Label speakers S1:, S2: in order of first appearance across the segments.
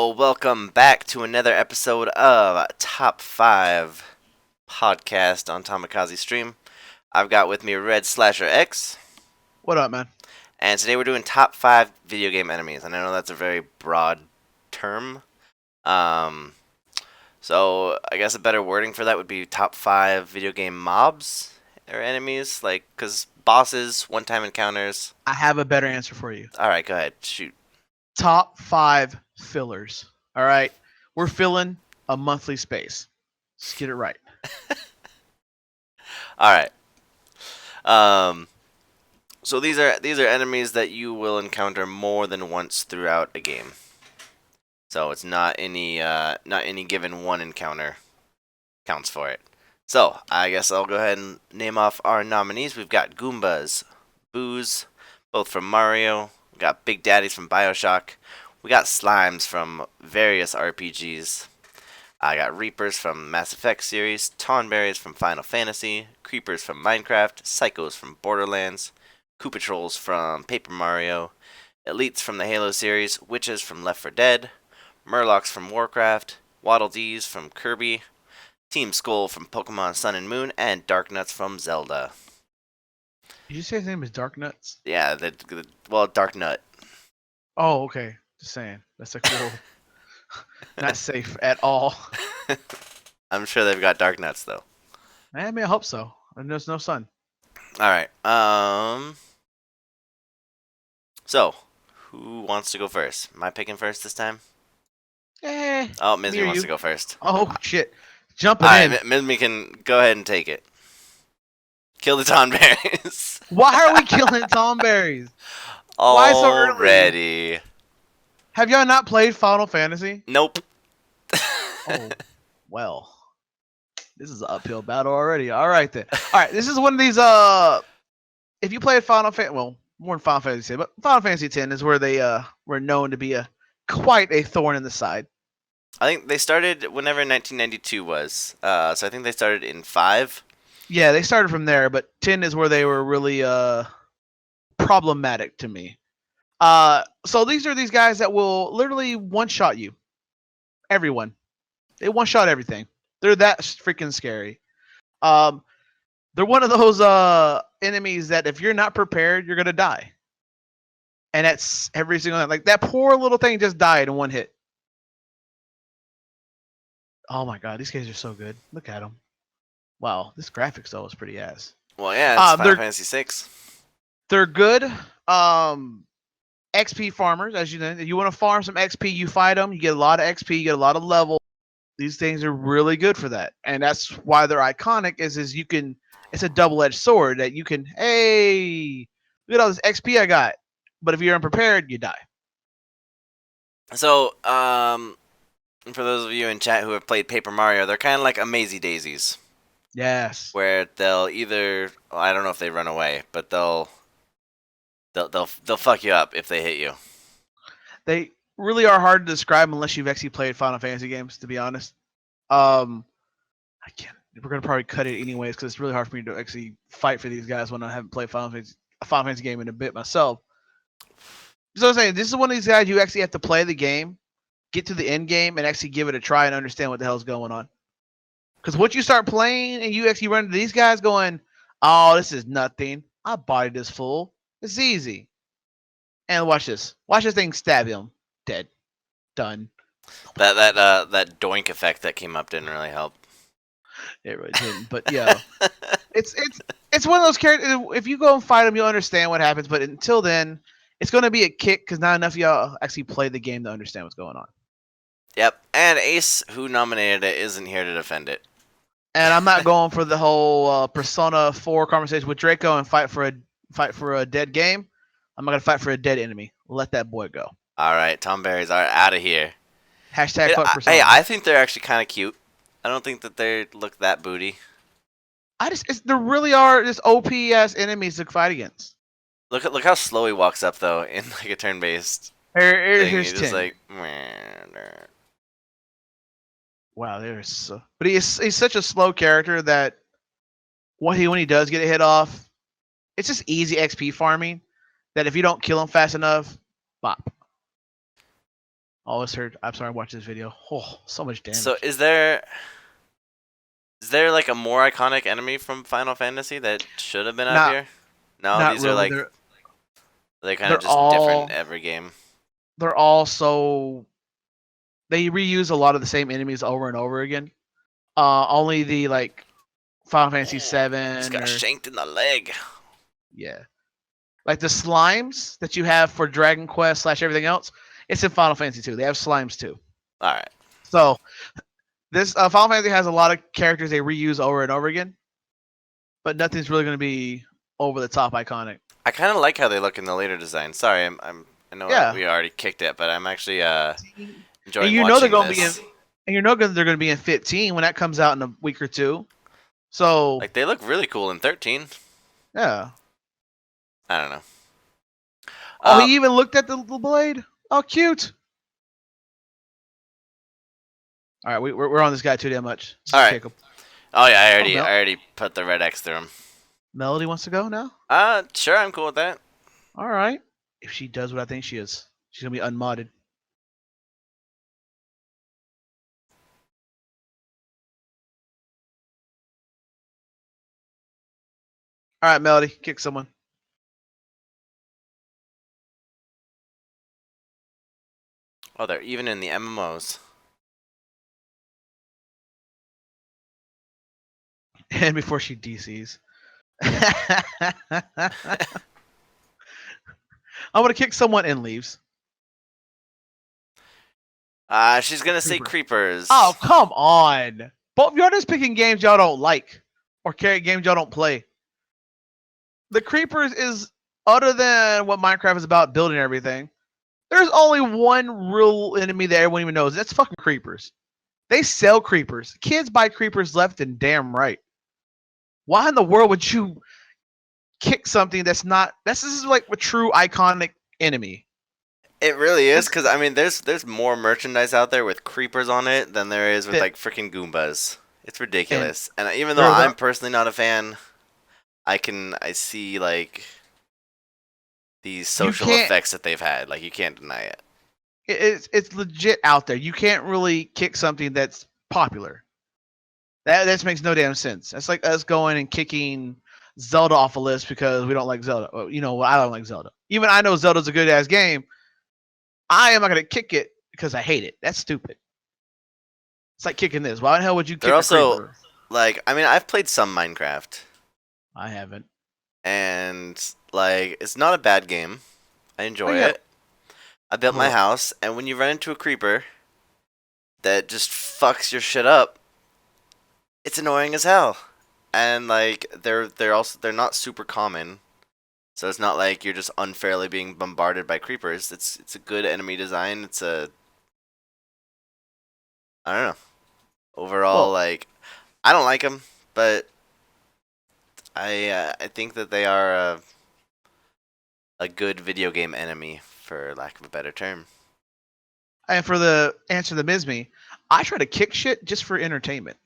S1: Yo, welcome back to another episode of Top 5 Podcast on Thomakaze stream. I've got with me Red Slasher X,
S2: What up, man?
S1: and today we're doing top 5 video game enemies. And I know that's a very broad term. Um, so I guess a better wording for that would be top 5 video game mobs or enemies, like, because bosses, one-time encounters.
S2: I have a better answer for you.
S1: Alright, go ahead, shoot.
S2: Top 5 fillers. All right, we're filling a monthly space. Let's get it right.
S1: Alright. So these are enemies that you will encounter more than once throughout a game. So it's not any given one encounter counts for it. So I guess I'll go ahead and name off our nominees. We've got Goombas, Boos, both from Mario. We got Big Daddies from BioShock. We got Slimes from various RPGs. I got Reapers from Mass Effect series, Tonberries from Final Fantasy, Creepers from Minecraft, Psychos from Borderlands, Koopa Trolls from Paper Mario, Elites from the Halo series, Witches from Left 4 Dead, Murlocs from Warcraft, Waddle Dees from Kirby, Team Skull from Pokemon Sun and Moon, and Darknuts from Zelda.
S2: Did you say his name is Dark Nuts?
S1: Yeah, Dark Nut.
S2: Oh, okay. Just saying. That's a cool. Not safe at all.
S1: I'm sure they've got Darknuts though.
S2: I mean, I hope so. And there's no sun.
S1: All right. So, who wants to go first? Am I picking first this time? Oh, Mizmi wants to go first.
S2: Oh shit! Jumping
S1: All
S2: in.
S1: right, Mizmi can go ahead and take it. Kill the Tonberries.
S2: Why are we killing Tomberries? Why so early?
S1: Already.
S2: Have y'all not played Final Fantasy?
S1: Nope.
S2: Oh, well. This is an uphill battle already. All right then. All right, this is one of these. If you played Final Fantasy, well, more than Final Fantasy 10, but Final Fantasy 10 is where they were known to be quite a thorn in the side.
S1: I think they started whenever 1992 was. So I think they started in 5.
S2: Yeah, they started from there, but 10 is where they were really problematic to me. So these are these guys that will literally one-shot you. Everyone. They one-shot everything. They're that freaking scary. They're one of those enemies that if you're not prepared, you're gonna die. And that's every single time. Like that poor little thing just died in one hit. Oh my god, these guys are so good. Look at them. Wow, this graphics though is pretty ass.
S1: Well, yeah, it's Final Fantasy 6.
S2: They're good. XP farmers, as you know. If you want to farm some XP, you fight them. You get a lot of XP. You get a lot of level. These things are really good for that, and that's why they're iconic. Is you can. It's a double-edged sword that you can. Hey, look at all this XP I got. But if you're unprepared, you die.
S1: So, for those of you in chat who have played Paper Mario, they're kind of like Amazy Daisies.
S2: Yes.
S1: Where they'll either, well, I don't know if they run away, but they'll fuck you up if they hit you.
S2: They really are hard to describe unless you've actually played Final Fantasy games, to be honest. I can't. We're gonna probably cut it anyways because it's really hard for me to actually fight for these guys when I haven't played a Final Fantasy game in a bit myself. So I'm saying this is one of these guys you actually have to play the game, get to the end game, and actually give it a try and understand what the hell's going on. Because once you start playing and you actually run into these guys going, oh, this is nothing. I bodied this fool. It's easy. And watch this. Watch this thing stab him. Dead. Done.
S1: That doink effect that came up didn't really help.
S2: It really didn't. But yeah, it's one of those characters. If you go and fight him, you'll understand what happens. But until then, it's going to be a kick because not enough of y'all actually play the game to understand what's going on.
S1: Yep. And Ace, who nominated it, isn't here to defend it.
S2: And I'm not going for the whole Persona 4 conversation with Draco and fight for a dead game. I'm not gonna fight for a dead enemy. Let that boy go.
S1: All right, Tonberries are out of here.
S2: Hashtag fuck Persona.
S1: Hey, I think they're actually kind of cute. I don't think that they look that booty.
S2: There really are just OP ass enemies to fight against.
S1: Look how slow he walks up though in like a turn-based.
S2: Here's 10.
S1: Just like.
S2: Wow, but he's such a slow character that when he does get a hit off, it's just easy XP farming. That if you don't kill him fast enough, bop. Always heard. I'm sorry, I watched this video. Oh, so much damage.
S1: So is there like a more iconic enemy from Final Fantasy that should have been up
S2: not
S1: here? No,
S2: not
S1: these are
S2: really.
S1: like they kind of
S2: They're
S1: just
S2: all
S1: different every game.
S2: they're all so they reuse a lot of the same enemies over and over again. Only the like Final Fantasy
S1: Just
S2: VII
S1: got
S2: or
S1: shanked in the leg.
S2: yeah, like the slimes that you have for Dragon Quest / everything else. It's in Final Fantasy 2. They have slimes too.
S1: All right.
S2: So this Final Fantasy has a lot of characters they reuse over and over again, but nothing's really going to be over the top iconic.
S1: I kind of like how they look in the later design. Sorry, I know
S2: Yeah.
S1: we already kicked it, but I'm actually
S2: And
S1: enjoying
S2: you know they're
S1: watching
S2: going to
S1: this.
S2: be in, and you know they're going to be in 15 when that comes out in a week or two. So
S1: Like they look really cool in 13.
S2: yeah.
S1: I don't know.
S2: Oh, he even looked at the blade. Oh, cute. All right, we're on this guy too damn much.
S1: All right. Oh yeah, I already put the red X through him.
S2: Melody wants to go now.
S1: Sure, I'm cool with that.
S2: All right. If she does what I think she is, she's gonna be unmodded. All right, Melody, kick someone.
S1: Oh, they're even in the MMOs.
S2: And before she DCs. I'm gonna kick someone and leaves.
S1: She's gonna say creepers.
S2: Oh, come on. Both y'all just picking games y'all don't like or games y'all don't play. The creepers is other than what Minecraft is about, building everything. There's only one real enemy that everyone even knows. That's fucking creepers. They sell creepers. Kids buy creepers left and damn right. Why in the world would you kick something that's not? This is like a true iconic enemy.
S1: It really is, because I mean, there's more merchandise out there with creepers on it than there is with like freaking Goombas. It's ridiculous. And even though I'm personally not a fan, I see like these social effects that they've had. Like you can't deny it.
S2: It's legit out there. You can't really kick something that's popular. That makes no damn sense. That's like us going and kicking Zelda off a list because we don't like Zelda. Well, you know what? I don't like Zelda. Even I know Zelda's a good ass game. I am not gonna kick it because I hate it. That's stupid. It's like kicking this. Why the hell would you kick a creeper?
S1: Like, I mean, I've played some Minecraft.
S2: I haven't.
S1: And like, it's not a bad game. I enjoy it. I built my house, and when you run into a creeper that just fucks your shit up, it's annoying as hell. And like, they're not super common. So it's not like you're just unfairly being bombarded by creepers. It's a good enemy design. I don't know. Overall, like, I don't like them, but I think that they are a good video game enemy, for lack of a better term.
S2: And for the answer to Mizme, I try to kick shit just for entertainment.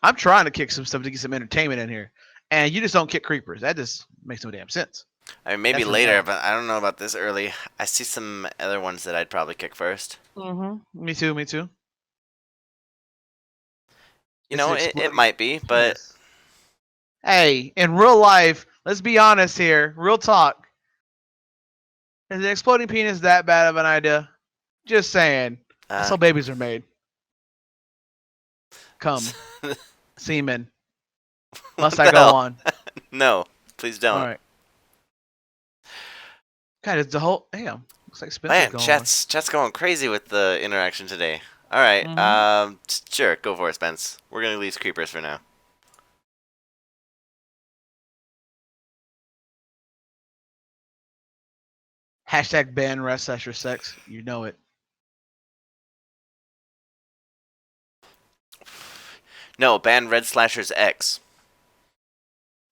S2: I'm trying to kick some stuff to get some entertainment in here. And you just don't kick creepers. That just makes no damn sense.
S1: I mean, maybe later, but I don't know about this early. I see some other ones that I'd probably kick first.
S2: Mm-hmm. Me too.
S1: You know, it might be, but...
S2: Hey, in real life, let's be honest here. Real talk. Is an exploding penis that bad of an idea? Just saying. That's how babies are made. Come. Semen. Must I go on?
S1: No, please don't.
S2: All right. God, it's the whole... Damn. Looks like Spencer's going
S1: chat's going crazy with the interaction today. All right. Sure, go for it, Spence. We're going to leave creepers for now.
S2: Hashtag ban rest / sex. You know it.
S1: No, ban Red Slashers X.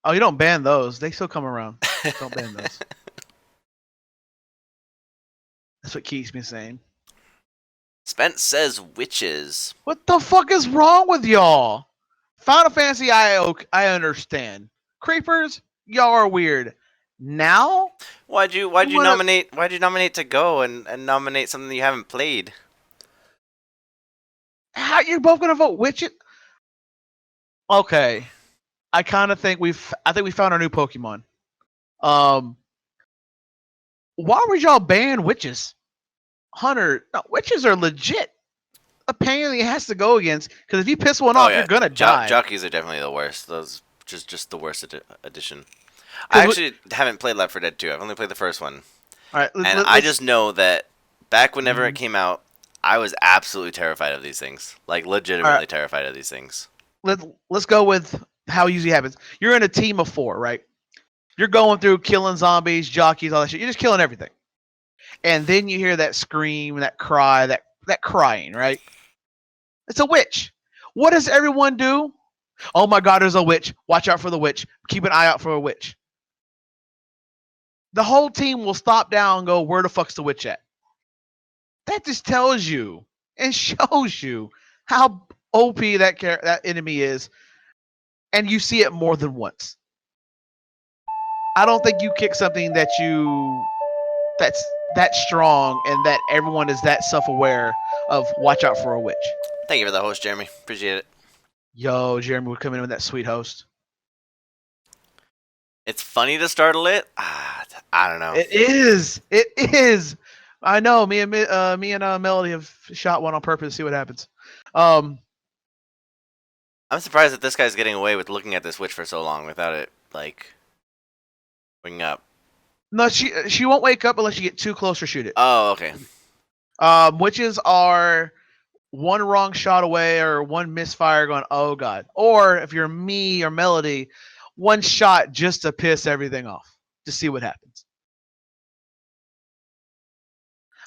S2: Oh, you don't ban those. They still come around. Don't ban those. That's what keeps me sane.
S1: Spence says witches.
S2: What the fuck is wrong with y'all? Final Fantasy I understand. Creepers, y'all are weird. Now,
S1: Why'd you
S2: wanna,
S1: nominate to go and nominate something that you haven't played?
S2: how you're both gonna vote witches? Okay, I kind of think I think we found our new Pokemon. Um, why would y'all ban witches? Hunter, no, witches are legit a pain in the ass to go against because if you piss one
S1: Oh
S2: off,
S1: yeah,
S2: you're gonna die.
S1: jockeys are definitely the worst. Those just the worst addition. I
S2: Because
S1: actually haven't played Left 4 Dead 2. I've only played the first one,
S2: all right,
S1: and I
S2: let's
S1: just know that back whenever it
S2: mhm.
S1: came out, I was absolutely terrified of these things. Like
S2: All right,
S1: legitimately terrified of these things.
S2: let's go with how it usually happens. You're in a team of 4, right? You're going through killing zombies, jockeys, all that shit. You're just killing everything, and then you hear that scream, that cry, that crying, right? It's a witch. What does everyone do? Oh my God, there's a witch. Watch out for the witch. Keep an eye out for a witch. The whole team will stop down and go, where the fuck's the witch at? That just tells you and shows you how OP that enemy is, and you see it more than once. I don't think you kick something that's that strong and that everyone is that self-aware of watch out for a witch.
S1: Thank you for the host, Jeremy. Appreciate it.
S2: Yo, Jeremy would come in with that sweet host.
S1: It's funny to startle it. I don't know.
S2: It is. It is. I know. Me and Melody have shot one on purpose to see what happens. Um,
S1: I'm surprised that this guy's getting away with looking at this witch for so long without it like waking up.
S2: no, she won't wake up unless you get too close or shoot it.
S1: Oh, okay.
S2: Witches are one wrong shot away or one misfire going, oh God. Or if you're me or Melody, one shot just to piss everything off, to see what happens.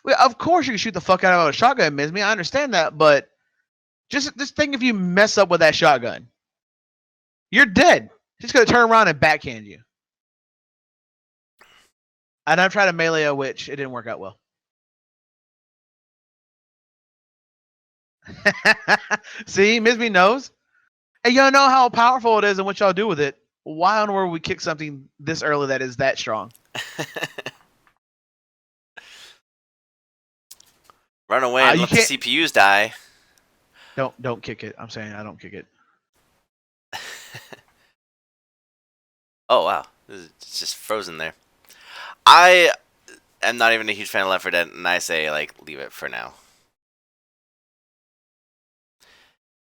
S2: Well, of course you can shoot the fuck out of a shotgun, Miss Me. I understand that, but just think if you mess up with that shotgun, you're dead. She's gonna turn around and backhand you. And I've tried to melee a witch. It didn't work out well. See, Miss Me knows. And y'all know how powerful it is and what y'all do with it. Why on earth would we kick something this early that is that strong?
S1: Run away and let the CPUs die.
S2: Don't kick it. I'm saying I don't kick it.
S1: Oh wow, it's just frozen there. I am not even a huge fan of Left 4 Dead, and I say like leave it for now.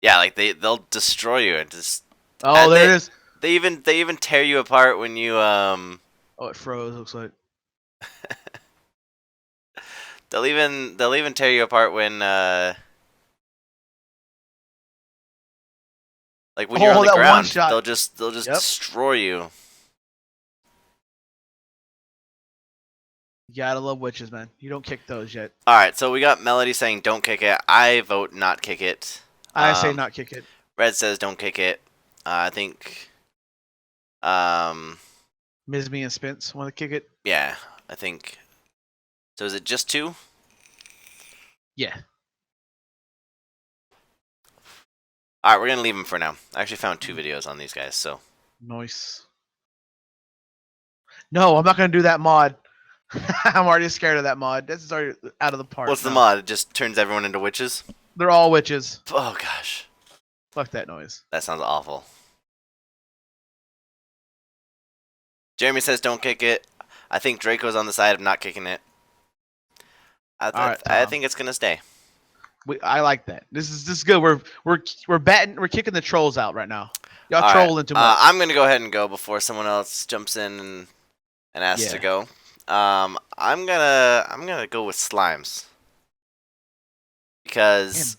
S1: Yeah, like they'll destroy you and just.
S2: Oh, there it is.
S1: They even tear you apart when you
S2: Oh, it froze. Looks like.
S1: They'll even tear you apart when like when you're on the ground. They'll just destroy you.
S2: You gotta love witches, man. You don't kick those yet.
S1: All right, so we got Melody saying don't kick it. I vote not kick it.
S2: I say not kick it.
S1: Red says don't kick it. I think.
S2: Ms. Me and Spence want to kick it.
S1: Yeah, I think. So is it just 2?
S2: Yeah.
S1: All right, we're gonna leave them for now. I actually found 2 videos on these guys, so.
S2: Nice. No, I'm not gonna do that mod. I'm already scared of that mod. This is already out of the park.
S1: What's the mod? It just turns everyone into witches?
S2: They're all witches.
S1: Oh gosh.
S2: Fuck that noise.
S1: That sounds awful. Jeremy says don't kick it. I think Draco's on the side of not kicking it. I think it's gonna stay.
S2: I like that. This is good. We're kicking the trolls out right now. Y'all trolling too much.
S1: I'm gonna go ahead and go before someone else jumps in and asks to go. I'm gonna go with slimes because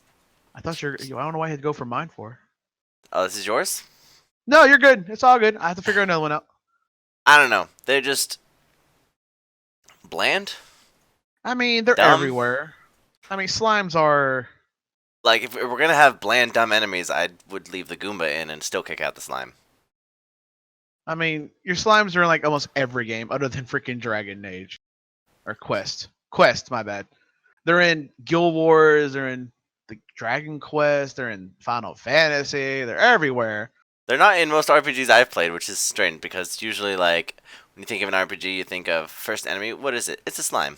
S2: I thought I don't know why I had to go for mine for.
S1: Oh, this is yours?
S2: No, you're good. It's all good. I have to figure another one out.
S1: I don't know. They're just bland.
S2: I mean, they're everywhere. I mean, slimes are.
S1: Like, if we're gonna have bland, dumb enemies, I would leave the Goomba in and still kick out the slime.
S2: I mean, your slimes are in like almost every game other than freaking Dragon Age or Quest. Quest, my bad. They're in Guild Wars. They're in the Dragon Quest. They're in Final Fantasy. They're everywhere.
S1: They're not in most RPGs I've played, which is strange because usually, like, When you think of an RPG, you think of first enemy. What is it? It's a slime.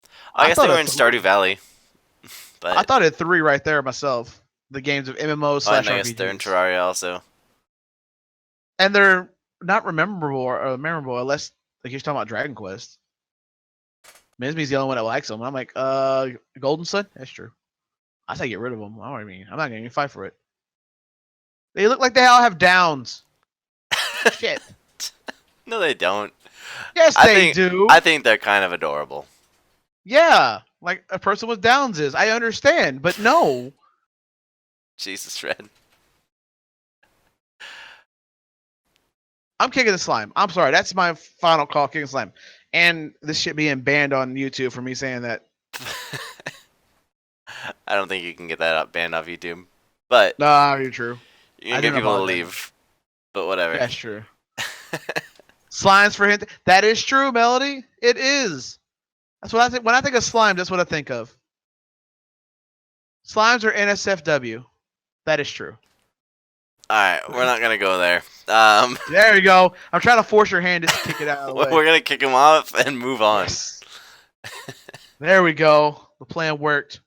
S1: Oh, I
S2: I
S1: guess they
S2: thought
S1: were
S2: of
S1: in Stardew
S2: three.
S1: Valley,
S2: I
S1: but
S2: thought of three right there myself. The games of MMOs
S1: oh, and
S2: slash
S1: I guess they're in
S2: RPGs,
S1: Terraria also.
S2: and they're not memorable or memorable unless like you're talking about Dragon Quest. Mizmi's the only one that likes them. I'm like, Golden Sun. That's true. I say get rid of them. I don't mean I'm not gonna even fight for it. They look like they all have downs. Shit.
S1: No, they don't.
S2: Yes,
S1: I
S2: they
S1: think
S2: do.
S1: I think they're kind of adorable.
S2: Yeah, like a person with downs is. I understand, but no.
S1: Jesus, Red.
S2: I'm kicking the slime. I'm sorry. That's my final call, kicking slime. And this shit being banned on YouTube for me saying that.
S1: I don't think you can get that banned off YouTube, but
S2: Nah, you're true.
S1: you
S2: I
S1: can get
S2: didn't
S1: people to
S2: apologize.
S1: leave. But whatever.
S2: That's true. Slimes for hint. That is true, Melody. It is. That's what I think. When I think of slime, that's what I think of. Slimes are NSFW. That is true.
S1: All right, we're not gonna go there.
S2: There you go. I'm trying to force your hand just to kick it out of the way.
S1: We're gonna kick him off and move on.
S2: Yes. There we go. The plan worked.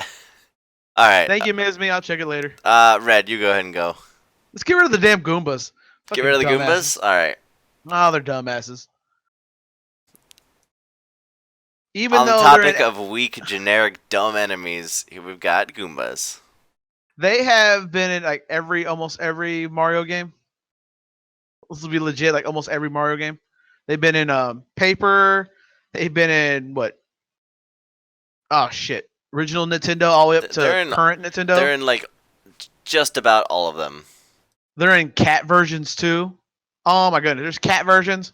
S1: All right.
S2: Thank you, Ms. Me. I'll check it later.
S1: Red, you go ahead and go.
S2: Let's get rid of the damn Goombas.
S1: Get
S2: Fucking
S1: rid of the
S2: dumbasses.
S1: Goombas. All right.
S2: Oh, they're dumbasses. Even
S1: On the
S2: though
S1: topic of weak, generic, dumb enemies, here we've got Goombas.
S2: they have been in like almost every Mario game. This will be legit, like almost every Mario game. They've been in Paper. They've been in what? Oh shit! Original Nintendo all the way up to
S1: They're in.
S2: current Nintendo.
S1: They're in like just about all of them.
S2: They're in cat versions too. Oh my goodness, there's cat versions.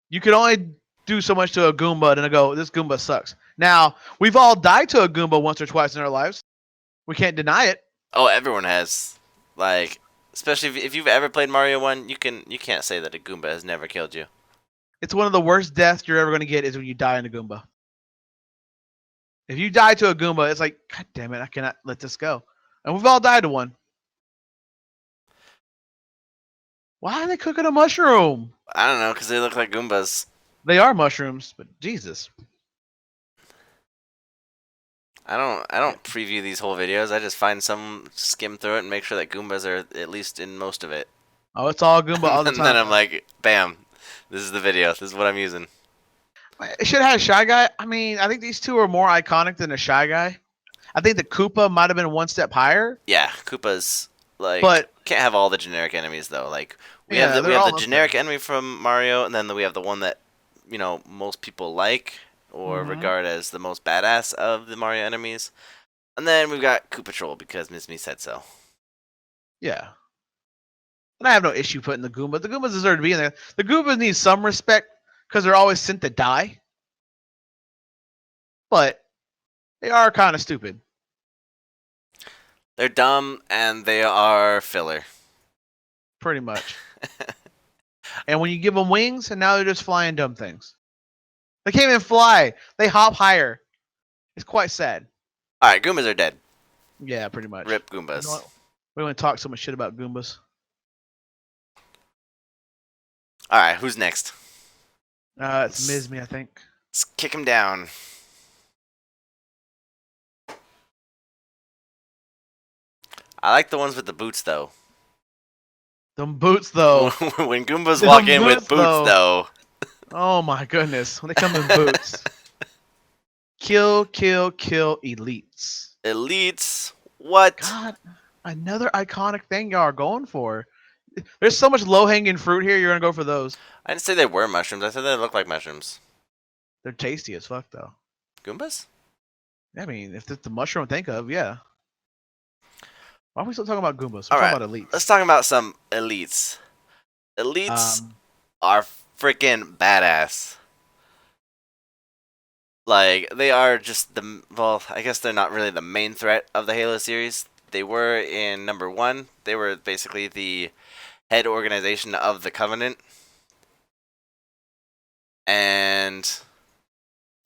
S2: You can only do so much to a Goomba, and I go, this Goomba sucks. Now we've all died to a Goomba once or twice in our lives. We can't deny it.
S1: Oh, everyone has. Like, especially if you've ever played Mario 1, you can't say that a Goomba has never killed you.
S2: It's one of the worst deaths you're ever going to get is when you die in a Goomba. If you die to a Goomba, it's like, God damn it, I cannot let this go. And we've all died to one. Why are they cooking a mushroom?
S1: I don't know, because they look like Goombas.
S2: They are mushrooms, but Jesus.
S1: I don't preview these whole videos. I just find some, skim through it, and make sure that Goombas are at least in most of it.
S2: Oh, it's all Goomba all the
S1: And
S2: time.
S1: then I'm like, bam, this is the video. This is what I'm using.
S2: It should have had a Shy Guy. I mean, I think these two are more iconic than a Shy Guy. I think the Koopa might have been one step higher.
S1: Yeah, Koopas, like,
S2: But
S1: can't have all the generic enemies though. Like, we
S2: yeah,
S1: have
S2: they're
S1: the
S2: all
S1: generic enemy from Mario, and then we have the one that most people like or regard as the most badass of the Mario enemies. And then we've got Koopa Patrol because Miss Me said so.
S2: Yeah. And I have no issue putting the Goombas. The Goombas deserve to be in there. The Goombas need some respect because they're always sent to die. But they are kind of stupid.
S1: They're dumb and they are filler.
S2: Pretty much. And when you give them wings, and now they're just flying dumb things. They can't even fly. They hop higher. It's quite sad.
S1: All right, Goombas are dead.
S2: Yeah, pretty much.
S1: Rip
S2: You know
S1: Goombas.
S2: what? We want to talk so much shit about Goombas.
S1: All right, who's next?
S2: It's Mizmi, I think.
S1: Let's kick him down. I like the ones with the boots though.
S2: Them boots, though.
S1: When Goombas
S2: Them
S1: walk in with
S2: boots,
S1: boots though.
S2: Oh my goodness. When they come in boots. Kill, kill, kill elites.
S1: Elites. What?
S2: God, another iconic thing y'all are going for. There's so much low-hanging fruit here, you're going to go for those.
S1: I didn't say they were mushrooms. I said they look like mushrooms.
S2: They're tasty as fuck, though.
S1: Goombas?
S2: I mean, if it's the mushroom I think of, yeah. Why are we still talking about Goombas? We're
S1: All
S2: talking
S1: right,
S2: about elites.
S1: let's talk about some elites. Elites are freaking badass. Like, they are just well, I guess they're not really the main threat of the Halo series. They were in number 1. They were basically the head organization of the Covenant. And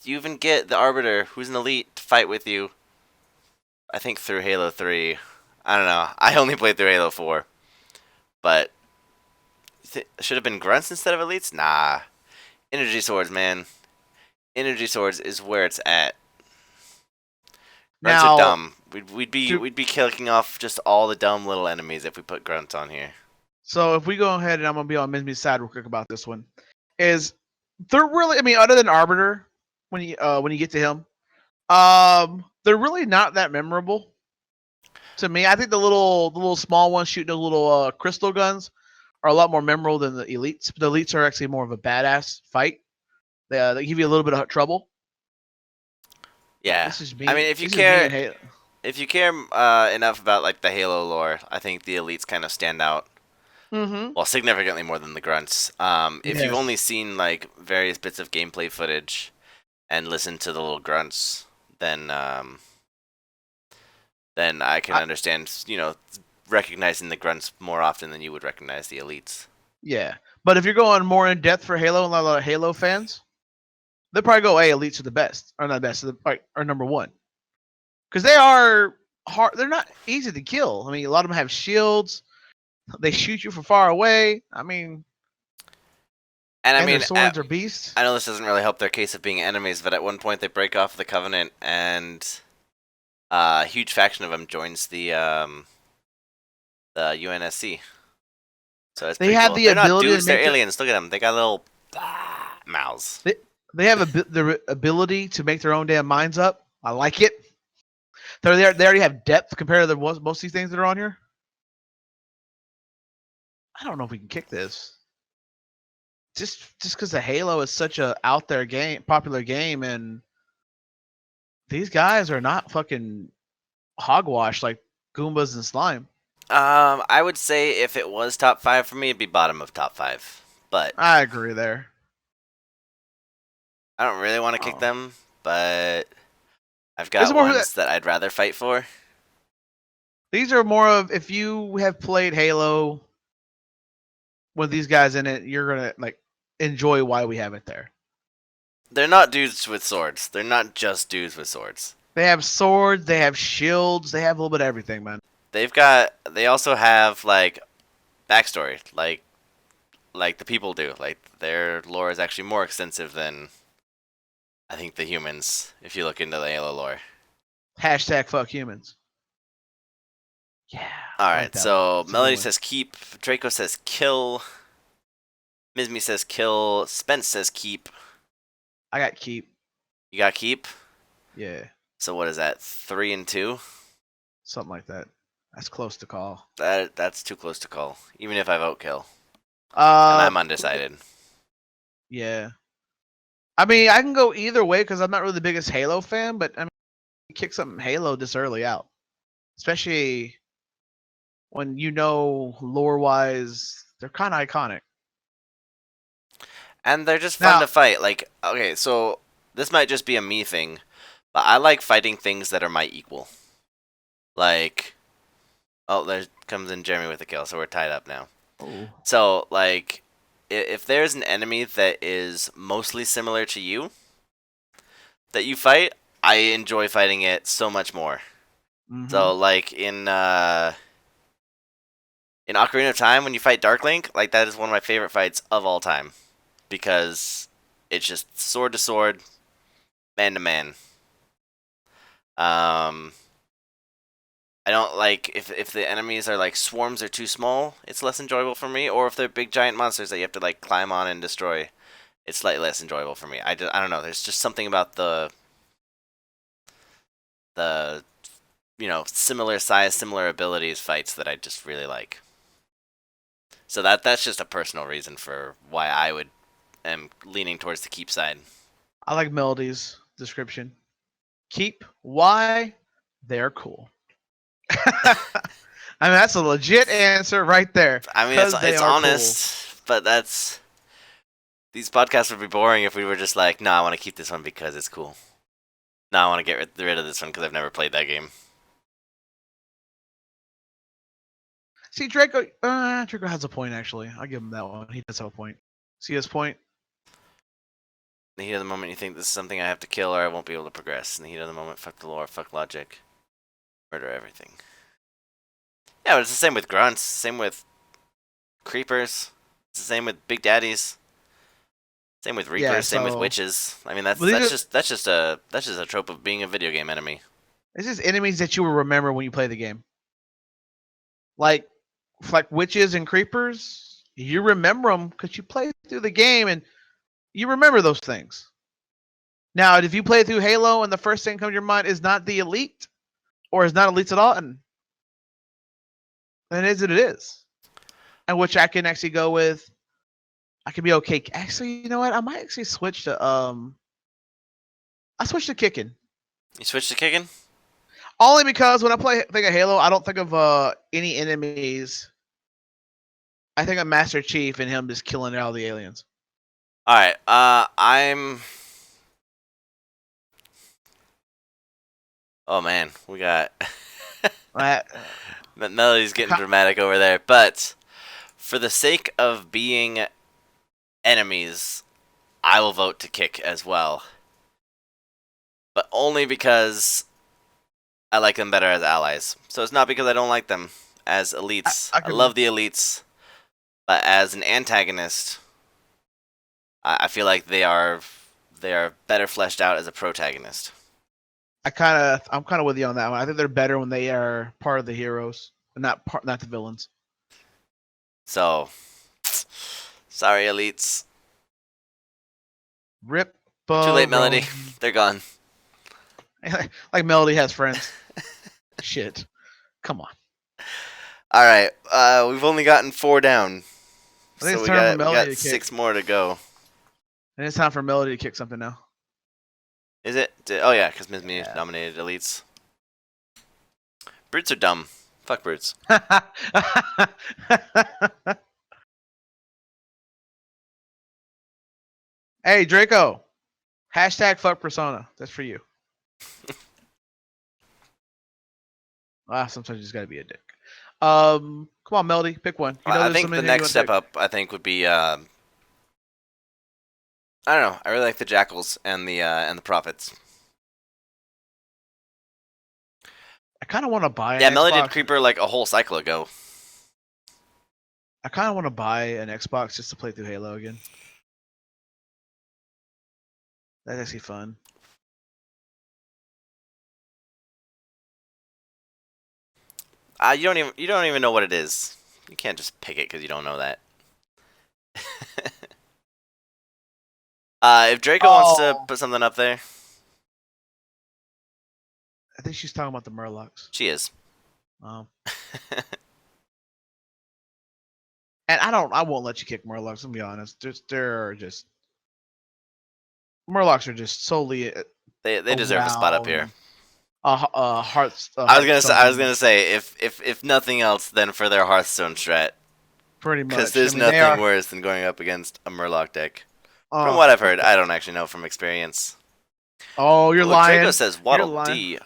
S1: you even get the Arbiter, who's an elite, to fight with you. I think through Halo 3. I don't know. I only played through Halo 4. But should have been grunts instead of elites? Nah. Energy swords, man. Energy swords is where it's at. Grunts are
S2: Now,
S1: dumb. We'd be
S2: do,
S1: we'd be killing off just all the dumb little enemies if we put grunts on here.
S2: so if we go ahead and I'm gonna be on Mizmi's side real quick about this one, is they're really, I mean, other than Arbiter, when you get to him, they're really not that memorable to me. I think the little small ones shooting the little crystal guns are a lot more memorable than the elites. The elites are actually more of a badass fight. They give you a little bit of trouble.
S1: Yeah.
S2: This is
S1: I
S2: me.
S1: mean,
S2: This is me and Halo.
S1: if you care enough about like the Halo lore, I think the elites kind of stand out.
S2: Mm-hmm.
S1: Well, significantly more than the grunts. If you've only
S2: Yes.
S1: seen like various bits of gameplay footage and listened to the little grunts, then I can
S2: I,
S1: understand, recognizing the grunts more often than you would recognize the elites.
S2: yeah. But if you're going more in depth for Halo and a lot of Halo fans, they'll probably go, "Hey, elites are the best, or not best, are number one," because they are hard. They're not easy to kill. I mean, a lot of them have shields. They shoot you from far away. I mean,
S1: And I
S2: and their
S1: mean,
S2: swords are beasts.
S1: I know this doesn't really help their case of being enemies, but at one point they break off the Covenant, and a huge faction of them joins the UNSC. So it's
S2: They
S1: pretty
S2: have
S1: cool.
S2: the
S1: They're not
S2: ability to
S1: dudes; they're
S2: make their
S1: aliens. Look at them. They got little mouths.
S2: they have the ability to make their own damn minds up. I like it. They already have depth compared to most of these things that are on here. I don't know if we can kick this. Just because the Halo is such a out there game, popular game, and these guys are not fucking hogwash like Goombas and slime.
S1: I would say if it was top five for me, it'd be bottom of top five. But
S2: I agree there.
S1: I don't really want to kick
S2: Oh,
S1: them. But I've
S2: this is
S1: got
S2: more.
S1: ones that I'd rather fight for.
S2: These are more of if you have played Halo with these guys in it, you're gonna like enjoy why we have it there.
S1: They're not dudes with swords. They're not just dudes with swords.
S2: They have swords, they have shields, they have a little bit of everything, man.
S1: They also have like backstory, like the people do. Like their lore is actually more extensive than I think the humans. If you look into the Halo lore.
S2: Hashtag fuck humans. Yeah,
S1: All
S2: I like
S1: right,
S2: that one.
S1: so
S2: It's a good
S1: Melody
S2: one.
S1: says keep. Draco says kill. Mizmi says kill. Spence says keep.
S2: I got keep.
S1: You got keep.
S2: Yeah,
S1: So what is that? 3 and 2.
S2: something like that. That's close to call.
S1: That's too close to call. Even if I vote kill, and
S2: Uh,
S1: I'm undecided.
S2: yeah. I mean, I can go either way because I'm not really the biggest Halo fan, but I mean, you kick something Halo this early out, especially when you know lore wise they're kind of iconic.
S1: And they're just fun
S2: Now,
S1: to fight. Like, okay, so this might just be a me thing, but I like fighting things that are my equal. Like, oh, there comes in Jeremy with a kill, so we're tied up now.
S2: oh,
S1: So, like, if there's an enemy that is mostly similar to you that you fight, I enjoy fighting it so much more.
S2: mm-hmm.
S1: So, like in Ocarina of Time, when you fight Dark Link, like that is one of my favorite fights of all time because it's just sword to sword, man to man. Um, I don't like if the enemies are like swarms are too small, it's less enjoyable for me. Or if they're big giant monsters that you have to like climb on and destroy, it's slightly less enjoyable for me. I don't know. There's just something about the similar size, similar abilities fights that I just really like. So that's just a personal reason for why I would am leaning towards the keep side.
S2: I like Melody's description. Keep why they're cool. I mean, that's a legit answer right there.
S1: I mean,
S2: Because they
S1: it's
S2: are cool.
S1: honest, but these podcasts would be boring if we were just like, no, I want to keep this one because it's cool. No, I want to get rid of this one because I've never played that game.
S2: See, Draco has a point, actually. I'll give him that one. He does have a point. See his point?
S1: In the heat of the moment, you think this is something I have to kill or I won't be able to progress. In the heat of the moment, fuck the lore, fuck logic, murder everything. Yeah, but it's the same with grunts, same with creepers, It's the same with Big Daddies. Same with Reapers.
S2: Yeah,
S1: Same with
S2: so
S1: Witches. I mean,
S2: well,
S1: that's just a trope of being a video game enemy.
S2: it's just enemies that you will remember when you play the game. Like witches and creepers, you remember them because you play through the game and you remember those things. Now, if you play through Halo and the first thing comes to your mind is not the elite, or is not elites at all, and then it is. And which I can actually go with. I can be okay. Actually, you know what? I might actually switch to I switched to kicking.
S1: You switch to kicking?
S2: Only because when I think of Halo, I don't think of any enemies. I think of Master Chief and him just killing all the aliens.
S1: All right. I'm. Oh man, we got. Melody's getting dramatic over there, but for the sake of being enemies, I will vote to kick as well. But only because I like them better as allies. So it's not because I don't like them as elites. I love the elites, but as an antagonist, I feel like they are better fleshed out as a protagonist.
S2: I'm kind of with you on that one. I think they're better when they are part of the heroes, not the villains.
S1: So, sorry, elites.
S2: Rip.
S1: Too late, Melody. They're gone.
S2: Like Melody has friends. Shit. Come on.
S1: All right. We've only gotten 4 down.
S2: I think
S1: so
S2: it's time for Melody
S1: we got
S2: to
S1: 6 more to go.
S2: And it's time for Melody to kick something now.
S1: Is it? Oh yeah, because Ms. Me nominated elites. Brutes are dumb. Fuck brutes.
S2: Hey, Draco. Hashtag fuck persona. That's for you. Sometimes you just gotta be a dick. Come on, Melody, pick one.
S1: You know, I think the next step up, I think, would be I don't know. I really like the jackals and the prophets.
S2: I kind of want to buy.
S1: Yeah, Melody did Creeper like a whole cycle ago.
S2: I kind of want to buy an Xbox just to play through Halo again. That's actually fun.
S1: You don't even know what it is. You can't just pick it because you don't know that. If Draco wants to put something up there,
S2: I think she's talking about the Murlocs.
S1: She is.
S2: And I won't let you kick Murlocs. I'm be honest. Murlocs are just solely.
S1: They deserve a spot up here.
S2: Hearts.
S1: I was gonna say if nothing else, then for their Hearthstone strat.
S2: Pretty much.
S1: Because there's nothing worse than going up against a Murloc deck. From what I've heard, I don't actually know from experience.
S2: Oh, you're lying.
S1: Draco says Waddle Dee.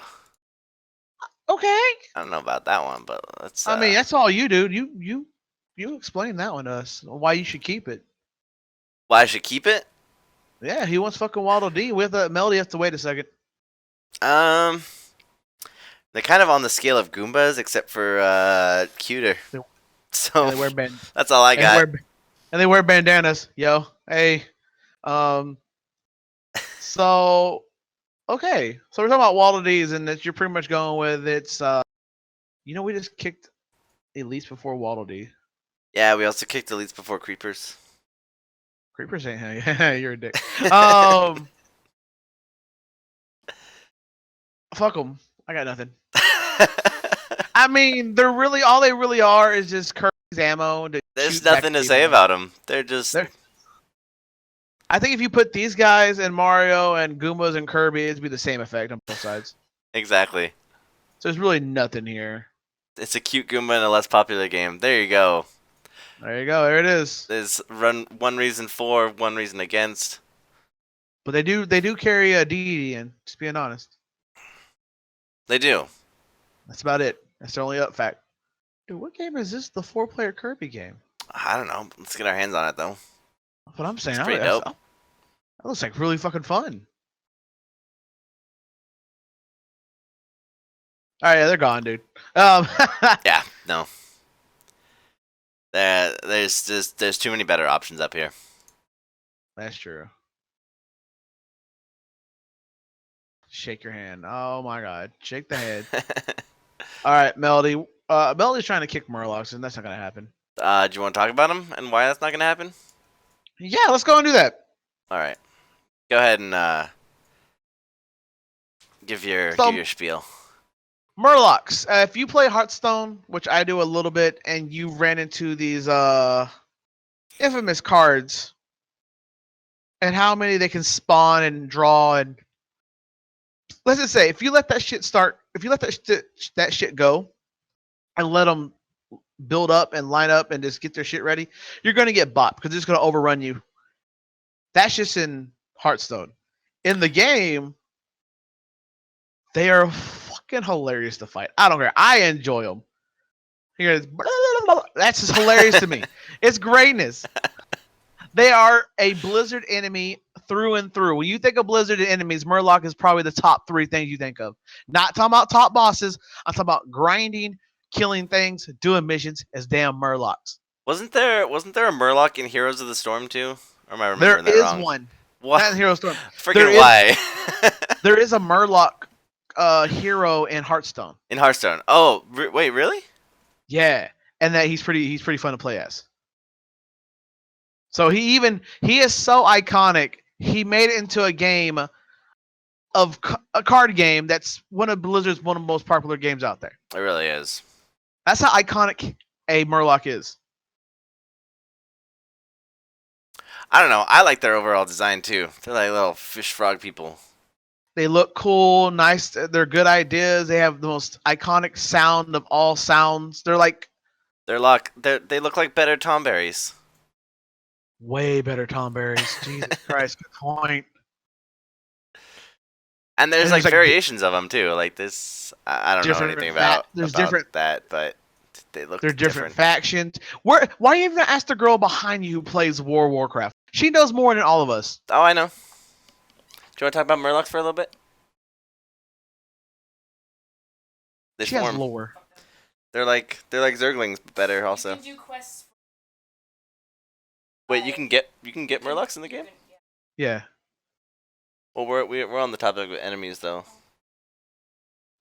S2: Okay.
S1: I don't know about that one, but let's.
S2: I mean, that's all you do. You explain that one to us. Why you should keep it?
S1: Why I should keep it?
S2: Yeah, he wants fucking Waddle Dee. With Melody has to wait a second.
S1: They're kind of on the scale of Goombas, except for cuter. So that's all I got.
S2: And they wear bandanas, yo. Hey, so okay, so we're talking about Waddle Dees, and that you're pretty much going with it's. We just kicked elites before Waddle Dee.
S1: Yeah, we also kicked elites before creepers.
S2: Creepers ain't. You're a dick. Fuck them. I got nothing. I mean, they really are is just Kirby's ammo.
S1: There's nothing to say about them. They're just.
S2: I think if you put these guys and Mario and Goombas and Kirby, it'd be the same effect on both sides.
S1: Exactly.
S2: So there's really nothing here.
S1: It's a cute Goomba in a less popular game. There you go.
S2: There you go. There it is.
S1: There's one reason for, one reason against.
S2: But they do carry a DD in. Just being honest.
S1: They do.
S2: That's about it. That's their only up fact. Dude, what game is this? The 4-player Kirby game?
S1: I don't know. Let's get our hands on it though.
S2: That's what I'm saying.
S1: It's pretty dope.
S2: That looks like really fucking fun. All right, yeah, they're gone, dude.
S1: Yeah, no. There's too many better options up here.
S2: That's true. Shake your hand. Oh my god. Shake the head. All right, Melody. Melody's trying to kick Murlocs, and that's not gonna happen.
S1: Do you want to talk about him and why that's not gonna happen?
S2: Yeah, let's go and do that.
S1: All right, go ahead and give
S2: So
S1: your spiel.
S2: Murlocs. If you play Hearthstone, which I do a little bit, and you ran into these infamous cards, and how many they can spawn and draw, and let's just say if you let that shit start, if you let that shit go, and let them build up and line up and just get their shit ready, you're gonna get bot because it's gonna overrun you. That's just in Hearthstone. In the game, they are fucking hilarious to fight. I don't care. I enjoy them. That's just hilarious to me. It's greatness. They are a Blizzard enemy through and through. When you think of Blizzard enemies, Murloc is probably the top 3 things you think of. Not talking about top bosses. I'm talking about grinding, killing things, doing missions as damn Murlocs.
S1: Wasn't there a Murloc in Heroes of the Storm too? Or am I
S2: There
S1: remembering that
S2: is
S1: wrong?
S2: one.
S1: What?
S2: Not in Hero Storm.
S1: Freaking why?
S2: There is a Murloc hero in Hearthstone.
S1: In Hearthstone. Oh, wait, really?
S2: Yeah, and that he's pretty fun to play as. So he is so iconic. He made it into a game of a card game that's one of Blizzard's one of the most popular games out there.
S1: It really is.
S2: That's how iconic a Murloc is.
S1: I don't know. I like their overall design too. They're like little fish frog people.
S2: They look cool, nice. They're good ideas. They have the most iconic sound of all sounds. They
S1: look like better Tomberries.
S2: Way better Tomberries. Jesus Christ, good point.
S1: And there's like variations of them too. Like this, I don't know anything about that, but they look.
S2: They're different factions. Why even ask the girl behind you who plays Warcraft? She knows more than all of us.
S1: Oh, I know. Do you want to talk about Murlocs for a little bit?
S2: She has lore.
S1: They're like Zerglings, but better also.
S3: You can do quests.
S1: Wait, you can get Murlocs in the game?
S2: Yeah.
S1: Well, we're on the topic of enemies though.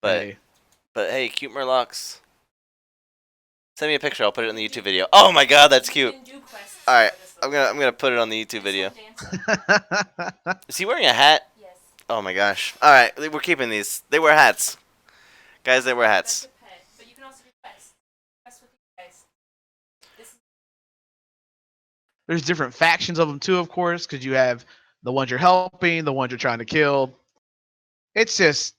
S1: But hey, cute Murlocs. Send me a picture. I'll put it in the YouTube video. Oh my god, that's cute. All right, I'm gonna put it on the YouTube video. Is he wearing a hat?
S3: Yes.
S1: Oh my gosh. All right, we're keeping these. They wear hats. Guys, they wear hats.
S3: That's a pet, but you can also do quests. Quests with you guys.
S2: There's different factions of them too, of course, because you have the ones you're helping, the ones you're trying to kill. It's just,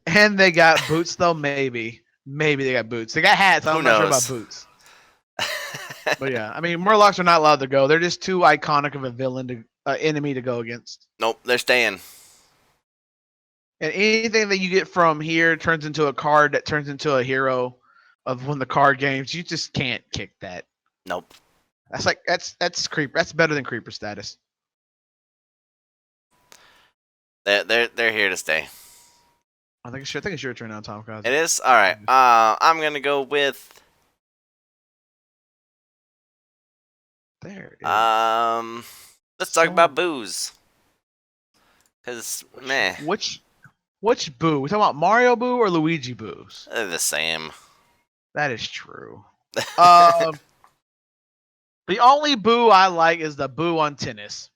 S2: and they got boots though. Maybe they got boots. They got hats. I'm not sure about boots. But yeah, I mean, Murlocs are not allowed to go. They're just too iconic of a villain enemy to go against.
S1: Nope, they're staying.
S2: And anything that you get from here turns into a card that turns into a hero of one of the card games. You just can't kick that.
S1: Nope.
S2: That's creep. That's better than creeper status.
S1: They're here to stay.
S2: I think it's your turn now, Thomakaze.
S1: It is? All right. I'm gonna go with.
S2: There.
S1: Let's talk about booze. Cause meh.
S2: Which boo? We talking about Mario Boo or Luigi Boos?
S1: They're the same.
S2: That is true. The only boo I like is the boo on tennis.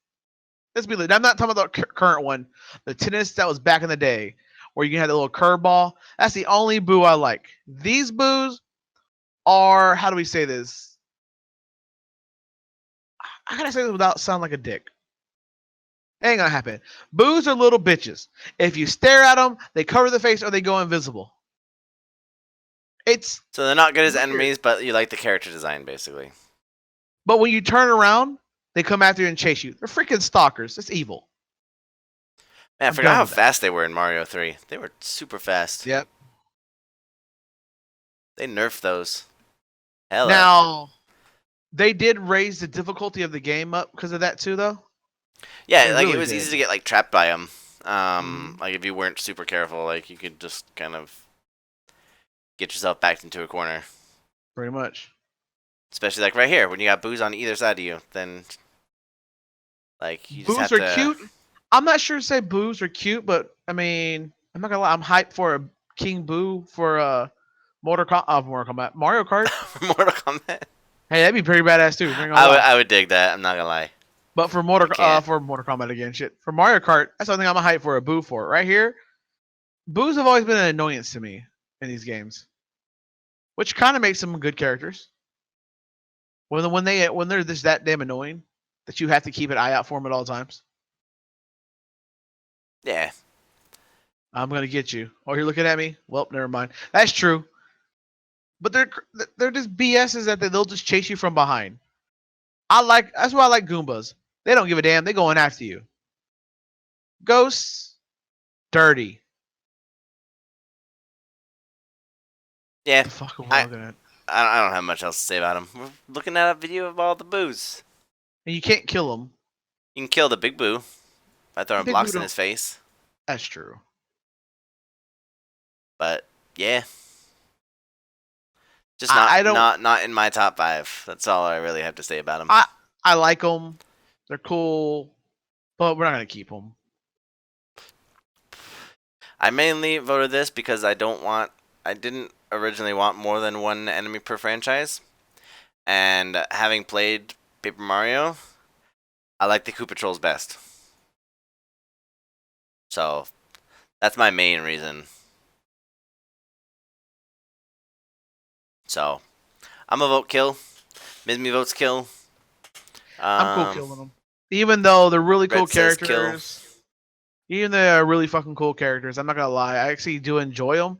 S2: Let's be legit. I'm not talking about the current one. The tennis that was back in the day, where you can have the little curveball. That's the only boo I like. These boos are, how do we say this? I gotta say this without sounding like a dick. Ain't gonna happen. Boos are little bitches. If you stare at them, they cover the face or they go invisible.
S1: So they're not good as enemies, but you like the character design, basically.
S2: But when you turn around, they come after you and chase you. They're freaking stalkers. It's evil.
S1: Man, I forgot how fast they were in Mario 3. They were super fast.
S2: Yep.
S1: They nerfed those. Hello.
S2: Now, they did raise the difficulty of the game up because of that too, though.
S1: Yeah, like it was easy to get like trapped by them. Like if you weren't super careful, like you could just kind of get yourself backed into a corner.
S2: Pretty much.
S1: Especially like right here when you got boos on either side of you, then like you just have
S2: Boos are
S1: to.
S2: cute. I'm not sure to say boos are cute, but I mean, I'm not gonna lie. I'm hyped for a King Boo for Mortal Kombat, Mario Kart.
S1: Mortal Kombat.
S2: Hey, that'd be pretty badass too. Not gonna lie.
S1: I would dig that. I'm not gonna lie.
S2: But for
S1: I can't.
S2: Mortal Kombat again, shit. For Mario Kart, that's something I'm hyped for a Boo for. Right here, Boos have always been an annoyance to me in these games, which kind of makes them good characters. When they're just that damn annoying that you have to keep an eye out for them at all times.
S1: Yeah.
S2: I'm gonna get you. Oh, you're looking at me? Well, never mind. That's true. But they're just BSs that they'll just chase you from behind. That's why I like Goombas. They don't give a damn. They going after you. Ghosts, dirty.
S1: Yeah.
S2: The fuck am
S1: I-
S2: I looking at?
S1: I don't have much else to say about him. We're looking at a video of all the boos.
S2: And you can't kill them.
S1: You can kill the big boo by throwing
S2: Big
S1: blocks
S2: Boo
S1: in his face.
S2: That's true.
S1: But yeah. Just
S2: I don't-
S1: not in my top 5. That's all I really have to say about him.
S2: I like them. They're cool, but we're not gonna keep them.
S1: I mainly voted this because I didn't originally want more than one enemy per franchise. And having played Paper Mario, I like the Koopa Trolls best. So, that's my main reason. So, I'm a vote kill. Mizmi votes kill.
S2: I'm cool killing them, even though they're really cool
S1: Red says kill.
S2: characters. Even though they're really fucking cool characters, I'm not gonna lie. I actually do enjoy them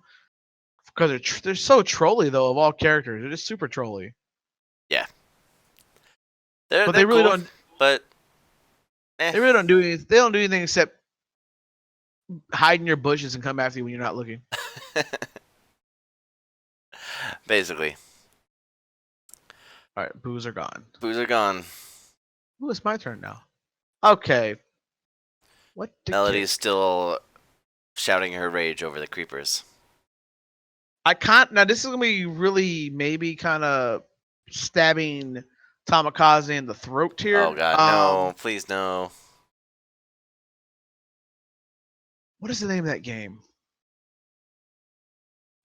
S2: because they're so trolly though. Of all characters, they're just super trolly. But they really
S1: cool,
S2: don't.
S1: But
S2: They really don't do anything. They don't do anything except hide in your bushes and come after you when you're not looking.
S1: basically,
S2: All right, boos are gone.
S1: boos are gone.
S2: Ooh, it's my turn now. Okay. What?
S1: Melody's still shouting her rage over the creepers.
S2: I can't. Now this is gonna be really maybe kind of stabbing Thomakaze in the throat here.
S1: Oh god, no! Please no!
S2: What is the name of that game?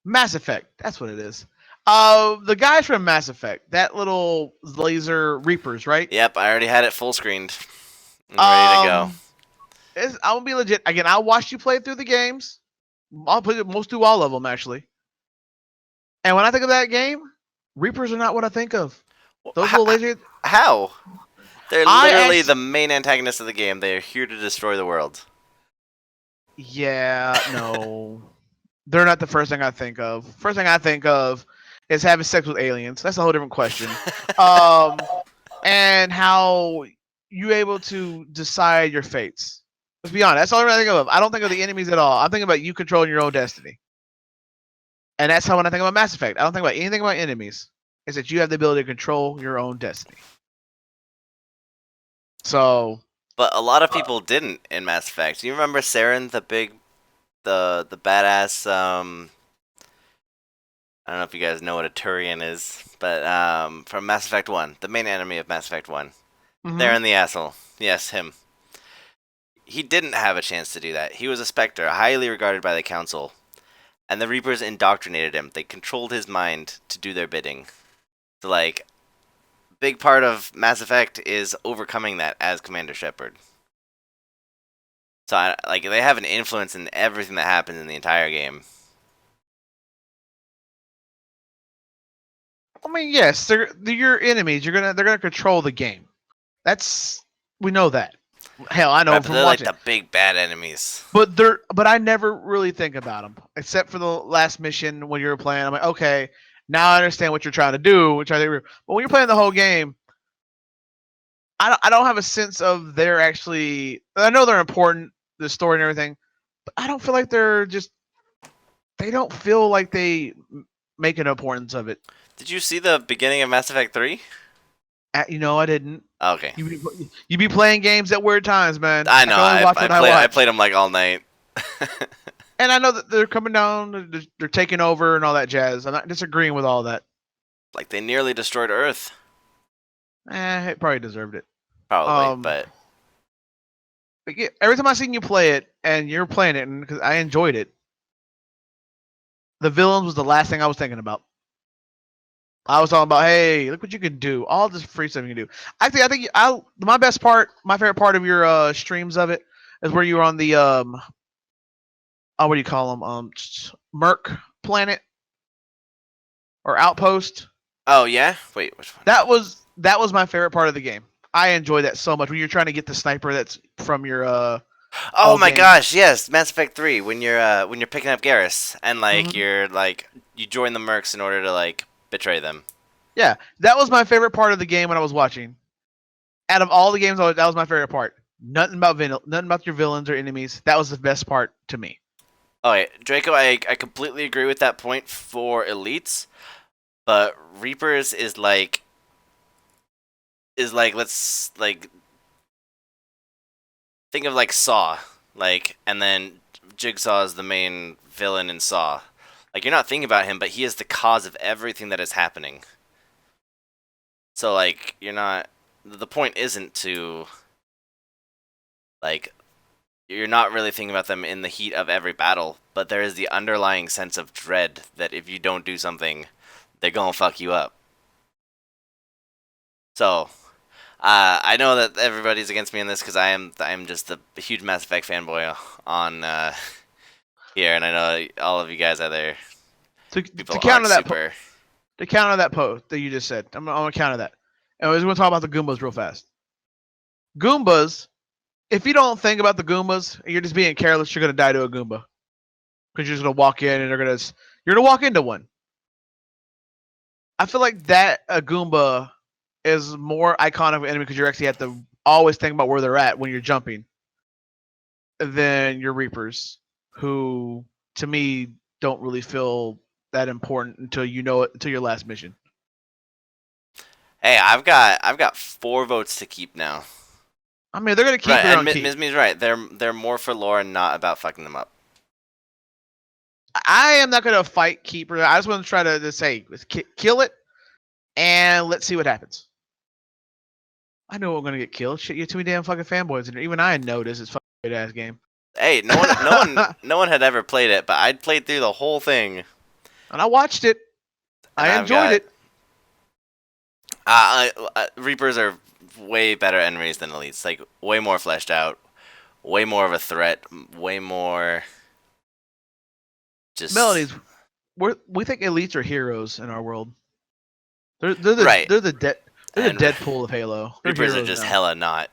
S2: Mass Effect. That's what it is. The guys from Mass Effect. That little laser reapers, right?
S1: Yep, I already had it full screened. I'm ready to go.
S2: I'm gonna be legit. Again, I watched you play through the games. I'll play most do all of them actually. And when I think of that game, reapers are not what I think of. Those little laser.
S1: How? They're
S2: I
S1: literally
S2: act-
S1: the main antagonists of the game. They are here to destroy the world.
S2: Yeah, no. They're not the first thing I think of. First thing I think of is having sex with aliens. That's a whole different question. And how you able to decide your fates. Let's be honest. That's all I think of. I don't think of the enemies at all. I'm thinking about you controlling your own destiny. And that's how when I think about Mass Effect, I don't think about anything about enemies. Is that you have the ability to control your own destiny. So,
S1: But a lot of people didn't in Mass Effect. You remember Saren, the badass? I don't know if you guys know what a Turian is, but from Mass Effect 1, the main enemy of Mass Effect 1. There in the asshole. Yes, him. He didn't have a chance to do that. He was a Spectre, highly regarded by the Council. And the Reapers indoctrinated him. They controlled his mind to do their bidding. So, like, big part of Mass Effect is overcoming that as Commander Shepard. So, they have an influence in everything that happens in the entire game.
S2: I mean, yes, they're your enemies. They're gonna control the game. We know that. Hell, I know
S1: Right, but
S2: from
S1: they're
S2: watching.
S1: like the big bad enemies.
S2: But I never really think about them except for the last mission when you were playing. I'm like, okay, now I understand what you're trying to do. But when you're playing the whole game, I don't have a sense of they're actually. I know they're important, the story and everything, but I don't feel like they're just. They don't feel like they make an importance of it.
S1: Did you see the beginning of Mass Effect 3?
S2: I didn't.
S1: Okay.
S2: You be playing games at weird times, man.
S1: I know.
S2: can only watch what I
S1: I
S2: watch.
S1: played them like all night.
S2: And I know that they're coming down, they're taking over and all that jazz. I'm not disagreeing with all that.
S1: Like they nearly destroyed Earth.
S2: It probably deserved it.
S1: Probably, but
S2: Every time I seen you play it, and you're playing it, and because I enjoyed it, the villains was the last thing I was thinking about. I was talking about, hey, look what you can do, all this free stuff you can do. Actually, I think my favorite part of your streams of it is where you were on the what do you call them, Merc planet or outpost.
S1: oh yeah, wait, which one?
S2: That was my favorite part of the game. I enjoy that so much when you're trying to get the sniper that's from your
S1: Oh
S2: all
S1: my
S2: game.
S1: gosh, yes, Mass Effect 3 when you're picking up Garrus and like
S2: Mhm.
S1: you're like you join the mercs in order to like betray them.
S2: Yeah, that was my favorite part of the game when I was watching. Out of all the games, that was my favorite part. Nothing about your villains or enemies. That was the best part to me.
S1: Okay, Draco, I completely agree with that point for elites, but Reapers is like let's like think of like Saw, like, and then Jigsaw is the main villain in Saw. Like you're not thinking about him, but he is the cause of everything that is happening. So like you're not. The point isn't to like you're not really thinking about them in the heat of every battle, but there is the underlying sense of dread that if you don't do something, they're gonna fuck you up. So I know that everybody's against me in this because I'm just a huge Mass Effect fanboy on here, and I know all of you guys out there
S2: To
S1: people
S2: counter
S1: aren't
S2: that
S1: super.
S2: to counter that post that you just said, I'm gonna counter that. And I was gonna talk about the Goombas real fast. Goombas, if you don't think about the Goombas and you're just being careless, you're gonna die to a Goomba because you're just gonna walk in and you're gonna walk into one. I feel like that a Goomba is more iconic of an enemy because you actually have to always think about where they're at when you're jumping than your Reapers, who to me don't really feel that important until you know it until your last mission.
S1: Hey, I've got 4 votes to keep now.
S2: I mean, they're gonna keep.
S1: Right,
S2: They're
S1: and
S2: gonna keep.
S1: Ms. Me's right. They're more for lore and not about fucking them up.
S2: I am not gonna fight Keeper. I just want to try to just say, let's kill it, and let's see what happens. I know we're gonna get killed. Shit, you're too many damn fucking fanboys, and even I know this is a fucking great ass game.
S1: Hey, no one had ever played it, but I'd played through the whole thing.
S2: And I watched it.
S1: And
S2: I
S1: I've
S2: enjoyed
S1: got-
S2: it.
S1: Reapers are way better enemies than elites. Like way more fleshed out, way more of a threat, way more. Just
S2: Melodies. We think elites are heroes in our world. They're
S1: Right.
S2: they're the
S1: And
S2: Deadpool of Halo. They're
S1: Reapers are
S2: heroes
S1: just
S2: now.
S1: hella not.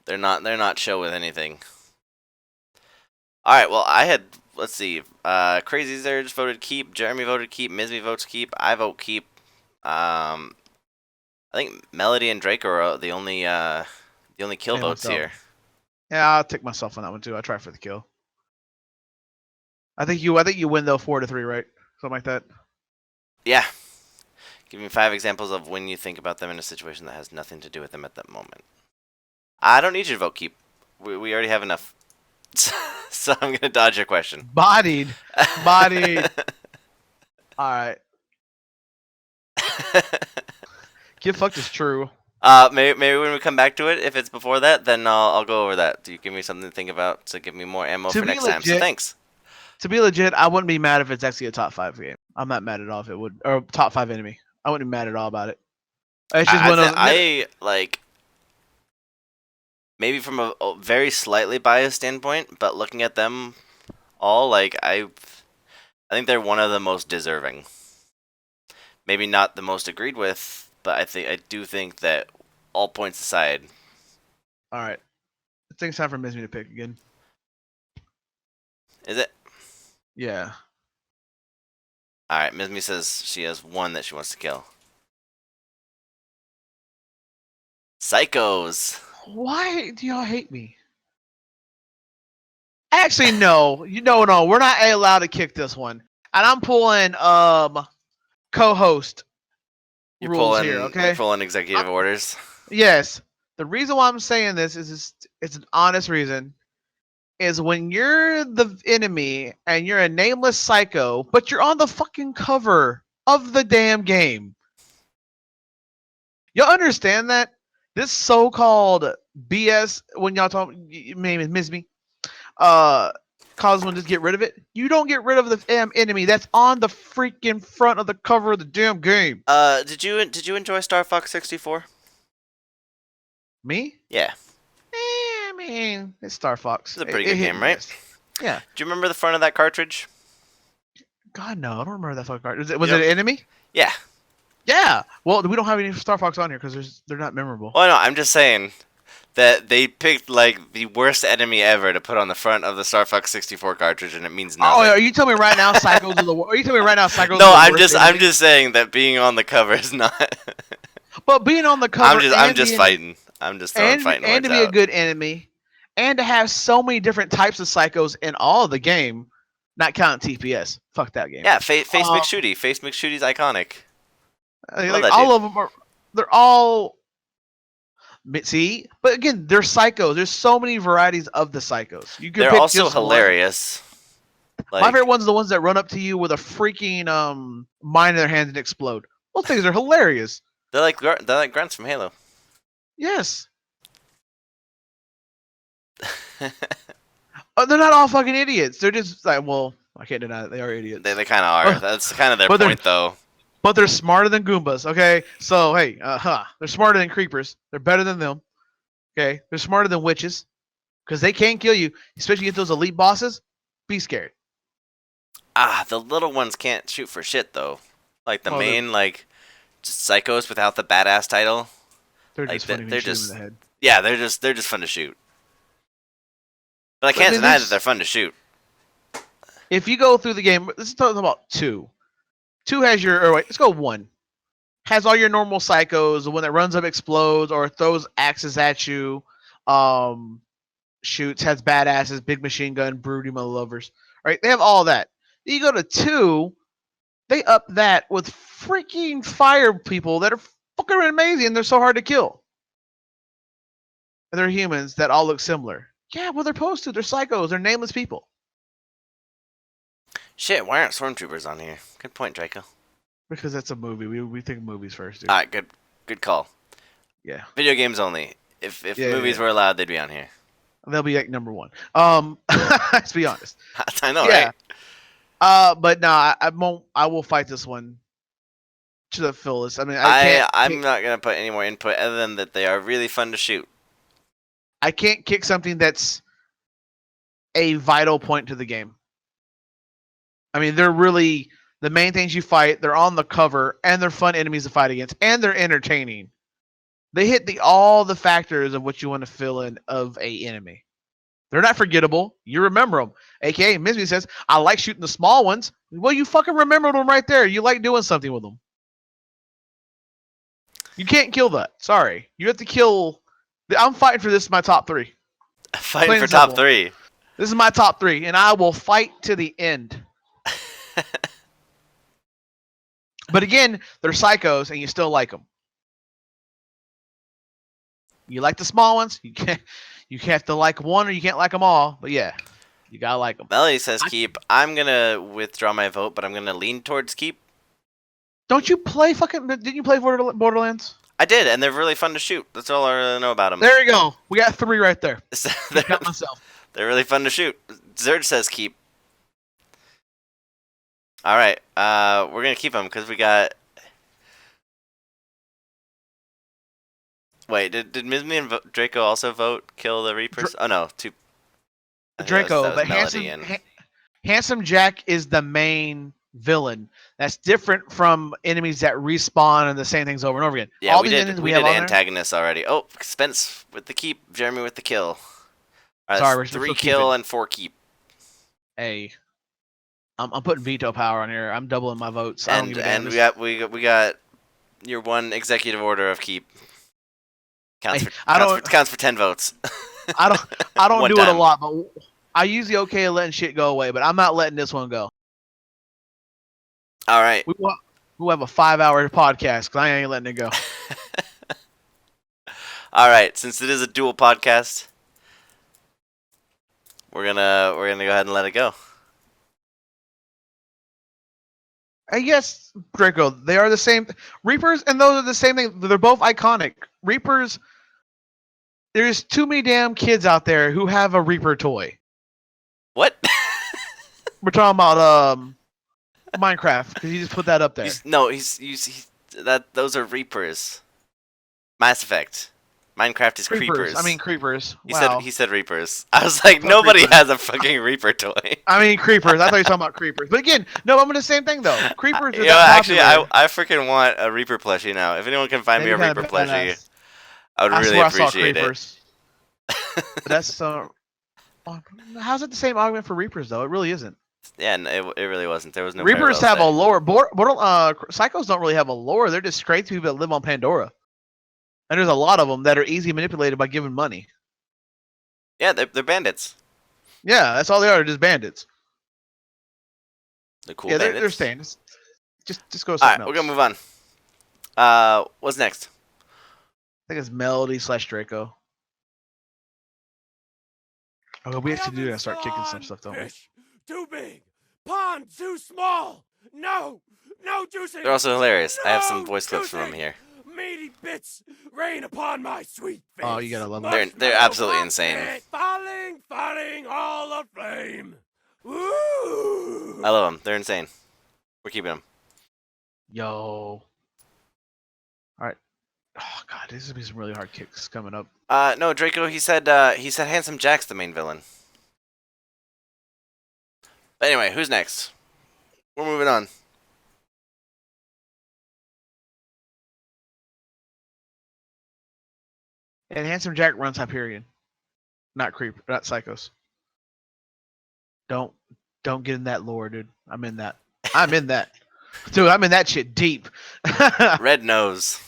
S1: They're not show with anything. All right, well I had let's see. Crazy Zerge voted keep. Jeremy voted keep. Mizmi votes keep. I vote keep. I think Melody and Drake are the only kill
S2: Yeah,
S1: votes
S2: myself.
S1: here.
S2: Yeah, I'll take myself on that one too. I try for the kill. I think you win though 4-3, right? Something like that.
S1: Yeah. Give me 5 examples of when you think about them in a situation that has nothing to do with them at that moment. I don't need you to vote keep. We already have enough. So I'm gonna dodge your question.
S2: Bodied. All right. Get fucked is true.
S1: Maybe when we come back to it, if it's before that, then I'll go over that. Do you give me something to think about to give me more ammo
S2: To
S1: for
S2: be
S1: next time? So
S2: legit-
S1: thanks.
S2: To be legit, I wouldn't be mad if it's actually a top 5 game. I'm not mad at all if it would, or top 5 enemy. I wouldn't be mad at all about it. It's just one of those.
S1: I like maybe from a very slightly biased standpoint, but looking at them all, like I think they're one of the most deserving. Maybe not the most agreed with, but I do think that all points aside.
S2: All right. I think it's time for Mizmi to pick again.
S1: Is it?
S2: Yeah.
S1: All right, Mizmi says she has one that she wants to kill. Psychos.
S2: Why do y'all hate me? Actually, no. No. We're not allowed to kick this one. And I'm pulling co-host
S1: You're
S2: rules
S1: pulling,
S2: here, okay?
S1: You're pulling executive orders.
S2: Yes. The reason why I'm saying this is it's an honest reason. Is when you're the enemy and you're a nameless psycho, but you're on the fucking cover of the damn game. Y'all understand that? This so-called BS when y'all talk, maybe miss me. Cause one just get rid of it. You don't get rid of the damn enemy that's on the freaking front of the cover of the damn game.
S1: Did you enjoy Star Fox 64?
S2: Me?
S1: Yeah,
S2: I mean, it's Star Fox.
S1: it's a pretty
S2: It
S1: good
S2: hit
S1: game,
S2: and
S1: right?
S2: miss. Yeah.
S1: Do you remember the front of that cartridge?
S2: God no, I don't remember that fucking card. Was
S1: You
S2: it
S1: don't-
S2: an enemy?
S1: Yeah.
S2: Yeah. Well, we don't have any Star Fox on here because they're not memorable.
S1: Well, no, I'm just saying that they picked like the worst enemy ever to put on the front of the Star Fox 64 cartridge, and it means
S2: Oh,
S1: nothing.
S2: are you telling me right now Psychos are the worst? Are you telling me right now Psychos
S1: No,
S2: are the worst
S1: I'm
S2: enemy?
S1: just saying that being on the cover is not.
S2: But being on the cover
S1: I'm just fighting. I'm just throwing fighting
S2: and
S1: words
S2: to be a
S1: out.
S2: good enemy and to have so many different types of psychos in all of the game, not counting TPS. Fuck that game.
S1: Yeah, Face
S2: Um,
S1: McShooty. Face McShooty's iconic. Love
S2: like
S1: that
S2: all
S1: dude.
S2: of them are, they're all. See, but again, they're psychos. There's so many varieties of the psychos. You can
S1: They're
S2: pick
S1: also
S2: just one.
S1: hilarious.
S2: My
S1: Like
S2: favorite ones are the ones that run up to you with a freaking mine in their hands and explode. Those things are hilarious.
S1: they're like grunts from Halo.
S2: Yes. They're not all fucking idiots. They're just like, well, I can't deny that they are idiots.
S1: They kind of are. That's kind of their
S2: But they're-
S1: point, though.
S2: But they're smarter than Goombas, okay? So, hey, they're smarter than creepers. They're better than them, okay? They're smarter than witches because they can kill you, especially against those elite bosses. Be scared.
S1: The little ones can't shoot for shit though. Like the
S2: Well,
S1: main like just psychos without the badass title.
S2: They're
S1: Like,
S2: just funny when
S1: they're
S2: you shoot
S1: just-
S2: them in the head.
S1: Yeah, they're just fun to shoot. But I
S2: But
S1: can't
S2: they
S1: deny that
S2: just-
S1: they're fun to shoot.
S2: If you go through the game, this is talking about 2. 2 has your, or wait, let's go 1. Has all your normal psychos, the one that runs up, explodes, or throws axes at you, shoots, has badasses, big machine gun, broody mother lovers. Right? They have all that. Then you go to 2, they up that with freaking fire people that are fucking amazing and they're so hard to kill. And they're humans that all look similar. Yeah, well they're supposed to. They're psychos. They're nameless people.
S1: Shit, why aren't stormtroopers on here? Good point, Draco.
S2: Because that's a movie. We think movies first, dude.
S1: Alright, good call.
S2: Yeah.
S1: Video games only. If
S2: Yeah,
S1: movies
S2: yeah.
S1: were allowed, they'd be on here.
S2: They'll be like number 1. Let's be honest.
S1: I know,
S2: Yeah.
S1: right?
S2: But no, I won't. I will fight this one to the fullest. I mean, I can't.
S1: I'm not gonna put any more input other than that they are really fun to shoot.
S2: I can't kick something that's a vital point to the game. I mean, they're really the main things you fight. They're on the cover, and they're fun enemies to fight against, and they're entertaining. They hit all the factors of what you want to fill in of a enemy. They're not forgettable. You remember them. AKA, Misby says, I like shooting the small ones. Well, you fucking remember them right there. You like doing something with them. You can't kill that. Sorry. You have to kill. I'm fighting for this. My top 3.
S1: Fighting
S2: Plain
S1: for
S2: and
S1: top
S2: simple.
S1: 3.
S2: This is my top 3, and I will fight to the end. But again, they're psychos, and you still like them. You like the small ones. You can't. You have to like one, or you can't like them all. But yeah, you gotta like them.
S1: Melody says keep. I'm gonna withdraw my vote, but I'm gonna lean towards keep.
S2: Don't you play fucking? Didn't you play Borderlands?
S1: I did, and they're really fun to shoot. That's all I really know about them.
S2: There you go. We got 3 right there.
S1: they're,
S2: Got myself.
S1: they're really fun to shoot. Zerd says keep. All right, we're gonna keep them because we got. Wait, did Mizmi and Draco also vote kill the Reapers? Oh no, two. I think
S2: Draco,
S1: that was
S2: but
S1: Melody
S2: Handsome Jack is the main villain. That's different from enemies that respawn and the same things over and over again.
S1: Yeah,
S2: All
S1: we
S2: these
S1: did.
S2: enemies
S1: We
S2: have
S1: did
S2: on there-
S1: antagonists already. Oh, Spence with the keep, Jeremy with the kill. All right,
S2: Sorry,
S1: that's
S2: we're
S1: 3
S2: still
S1: kill
S2: keeping.
S1: and 4 keep.
S2: Hey, I'm putting veto power on here. I'm doubling my votes. I don't
S1: And
S2: give a damn.
S1: we got your one executive order of keep. Counts
S2: Hey,
S1: for counts for 10 votes.
S2: I don't
S1: One
S2: do it a
S1: time.
S2: lot, but I usually okay letting shit go away. But I'm not letting this one go.
S1: All right.
S2: We'll have a 5-hour podcast because I ain't letting it go.
S1: All right. Since it is a dual podcast, we're gonna go ahead and let it go.
S2: And yes, Draco, they are the same. Reapers and those are the same thing. They're both iconic. Reapers. There's too many damn kids out there who have a Reaper toy.
S1: What?
S2: We're talking about Minecraft because you just put that up there.
S1: No, that those are Reapers. Mass Effect. Minecraft is creepers.
S2: I mean creepers.
S1: He
S2: Wow.
S1: said Reapers. I was like,
S2: Fuck
S1: nobody
S2: Reapers.
S1: has a fucking Reaper toy.
S2: I mean creepers. I thought you were talking about creepers. But again, no, I'm in the same thing though. Creepers are
S1: You know,
S2: that
S1: actually,
S2: popular.
S1: I freaking want a Reaper plushie now. If anyone can find me a
S2: That'd be
S1: Reaper
S2: kinda
S1: plushie,
S2: badass.
S1: I would
S2: I
S1: really
S2: swear I saw
S1: appreciate it.
S2: creepers. But that's how's it the same argument for Reapers though? It really isn't.
S1: Yeah, it really wasn't. There was no
S2: Reapers
S1: parallels
S2: have a
S1: there.
S2: lore. Psychos don't really have a lore. They're just crazy people that live on Pandora. And there's a lot of them that are easily manipulated by giving money.
S1: Yeah, they're bandits.
S2: Yeah, that's all they are, just bandits.
S1: They're cool
S2: Yeah,
S1: bandits.
S2: they're staying. Just go to
S1: All
S2: something
S1: right,
S2: else.
S1: we're gonna move on. What's next?
S2: I think it's Melody / Draco. Oh, we have to do that and start kicking some stuff, don't we?
S4: Fish too big. Pond too small. No juicing.
S1: They're also hilarious. I have some
S4: No
S1: voice clips from them
S4: juicing.
S1: here.
S4: Meaty bits rain upon my sweet face.
S2: Oh, you gotta love them.
S1: They're absolutely insane.
S4: Falling, all aflame. Woo!
S1: I love them. They're insane. We're keeping them.
S2: Yo. All right. Oh god, this is gonna be some really hard kicks coming up.
S1: No, Draco. He said Handsome Jack's the main villain. But anyway, who's next? We're moving on.
S2: And Handsome Jack runs Hyperion, not Psychos. Don't get in that lore, dude. I'm in that. Dude, I'm in that shit deep.
S1: Red Nose.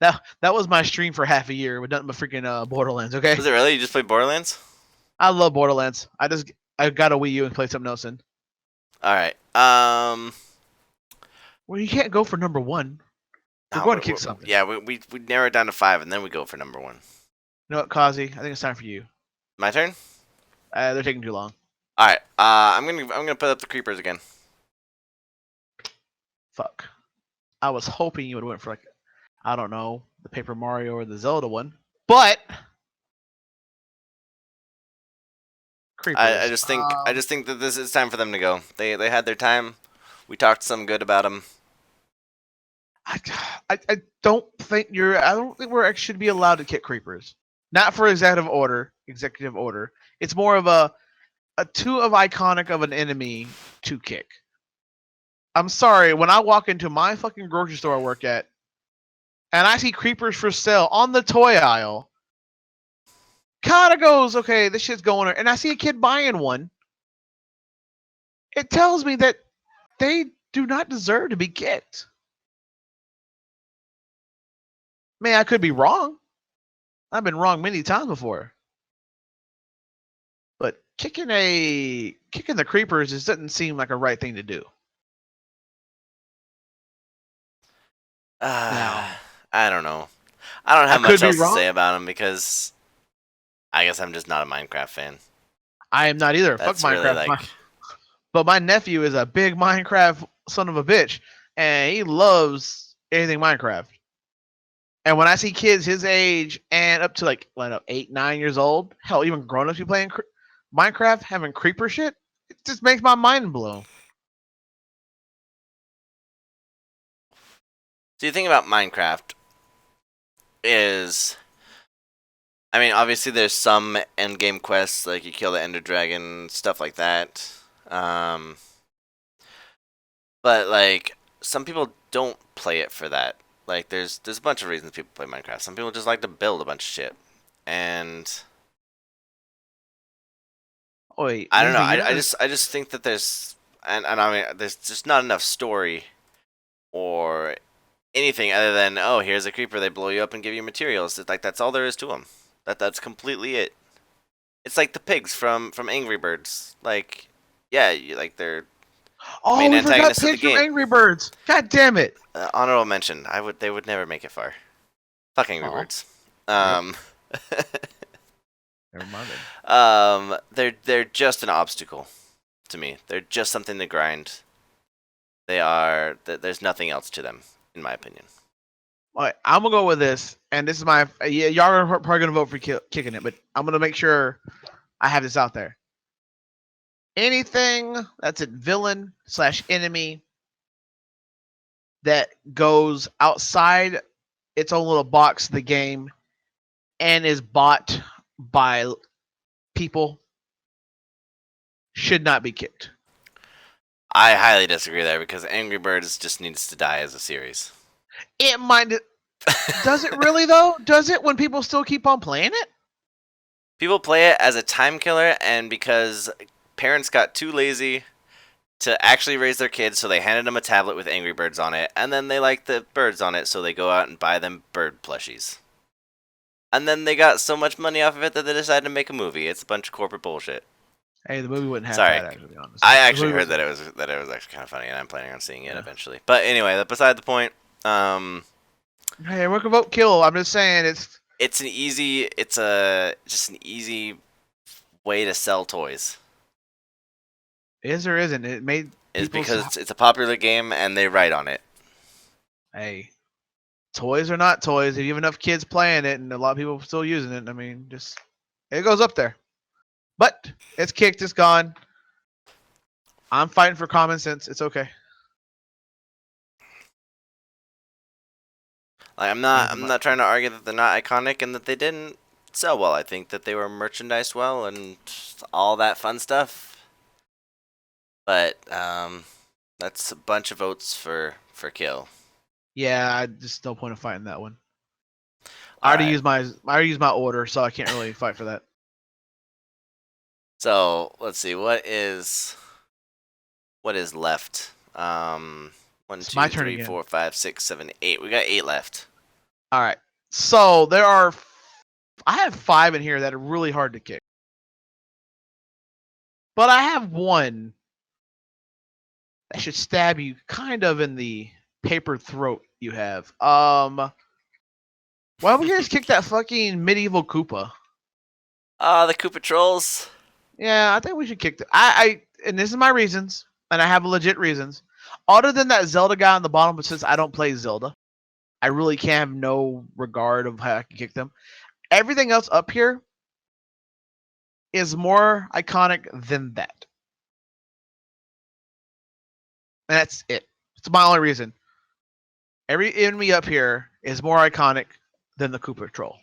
S2: That was my stream for half a year with nothing but freaking Borderlands. Okay,
S1: Was it really? You just played Borderlands?
S2: I love Borderlands. I got a Wii U and played something else in.
S1: All right.
S2: Well, you can't go for number one. We're
S1: no,
S2: going to kick something.
S1: Yeah, we narrow it down to 5, and then we go for number 1.
S2: You know what, Kaze? I think it's time for you.
S1: My turn.
S2: They're taking too long.
S1: All right. I'm gonna put up the creepers again.
S2: Fuck. I was hoping you would have went for like, I don't know, the Paper Mario or the Zelda one, but creepers.
S1: I just think that this is time for them to go. They had their time. We talked some good about them.
S2: I don't think we should be allowed to kick creepers. Not for executive order. It's more of a too of iconic of an enemy to kick. I'm sorry, when I walk into my fucking grocery store I work at and I see creepers for sale on the toy aisle, kinda goes, okay, this shit's going on, and I see a kid buying one, it tells me that they do not deserve to be kicked. Man, I could be wrong. I've been wrong many times before. But kicking the creepers just doesn't seem like a right thing to do.
S1: I don't know. I don't have
S2: I could
S1: much
S2: be
S1: else to
S2: wrong.
S1: say about them because I guess I'm just not a Minecraft fan.
S2: I am not either.
S1: That's
S2: Fuck Minecraft.
S1: really like
S2: But my nephew is a big Minecraft son of a bitch, and he loves anything Minecraft. And when I see kids his age and up to like 8, 9 years old, hell, even grown-ups be playing Minecraft, having creeper shit, it just makes my mind blow.
S1: So the thing about Minecraft is, I mean, obviously there's some end game quests, like you kill the Ender Dragon, stuff like that. But like some people don't play it for that. Like there's a bunch of reasons people play Minecraft. Some people just like to build a bunch of shit, and
S2: Oh, wait,
S1: I don't know.
S2: anything
S1: I just think that there's and I mean there's just not enough story or anything other than, oh, here's a creeper, they blow you up and give you materials. It's like that's all there is to them. That's completely it. It's like the pigs from Angry Birds. Like, yeah, they're
S2: Oh,
S1: main
S2: we forgot
S1: antagonists of the
S2: pigs from
S1: game.
S2: Angry Birds. God damn it.
S1: Honorable mention. They would never make it far. Fuck Angry
S2: Aw.
S1: Birds.
S2: Never mind then.
S1: They're just an obstacle to me. They're just something to grind. There's nothing else to them, in my opinion.
S2: All right, I'm gonna go with this, and this is my y'all are probably gonna vote for kicking it, but I'm gonna make sure I have this out there. Anything that's a villain / enemy that goes outside its own little box of the game and is bought by people should not be kicked.
S1: I highly disagree there because Angry Birds just needs to die as a series.
S2: It might. Does it really though? Does it when people still keep on playing it?
S1: People play it as a time killer, and because parents got too lazy to actually raise their kids, so they handed them a tablet with Angry Birds on it, and then they like the birds on it, so they go out and buy them bird plushies. And then they got so much money off of it that they decided to make a movie. It's a bunch of corporate bullshit.
S2: Hey, the movie wouldn't have
S1: Sorry.
S2: that. Actually, honestly,
S1: I actually heard that it was actually kind of funny, and I'm planning on seeing it eventually. But anyway, beside the point.
S2: Hey, we're gonna vote kill. I'm just saying it's
S1: just an easy way to sell toys.
S2: Is or isn't it made?
S1: Is because it's a popular game and they write on it.
S2: Hey, toys are not toys. If you have enough kids playing it and a lot of people still using it, I mean, just it goes up there. But it's kicked. It's gone. I'm fighting for common sense. It's okay.
S1: Like I'm not trying to argue that they're not iconic and that they didn't sell well. I think that they were merchandised well and all that fun stuff. But that's a bunch of votes for kill.
S2: Yeah, I just no point of fighting that one. I already used my order, so I can't really fight for that.
S1: So let's see what is left. 1,
S2: It's
S1: 2,
S2: my turn
S1: 3,
S2: again.
S1: 4, 5, 6, 7, 8. We got 8 left.
S2: All right. So there are. I have 5 in here that are really hard to kick, but I have one that should stab you kind of in the paper throat. You have. Why don't we just kick that fucking medieval Koopa?
S1: The Koopa Trolls.
S2: Yeah, I think we should kick the. I and this is my reasons, and I have legit reasons. Other than that Zelda guy on the bottom, but since I don't play Zelda, I really can't have no regard of how I can kick them. Everything else up here is more iconic than that. And that's it. It's my only reason. Every enemy up here is more iconic than the Koopa Troll.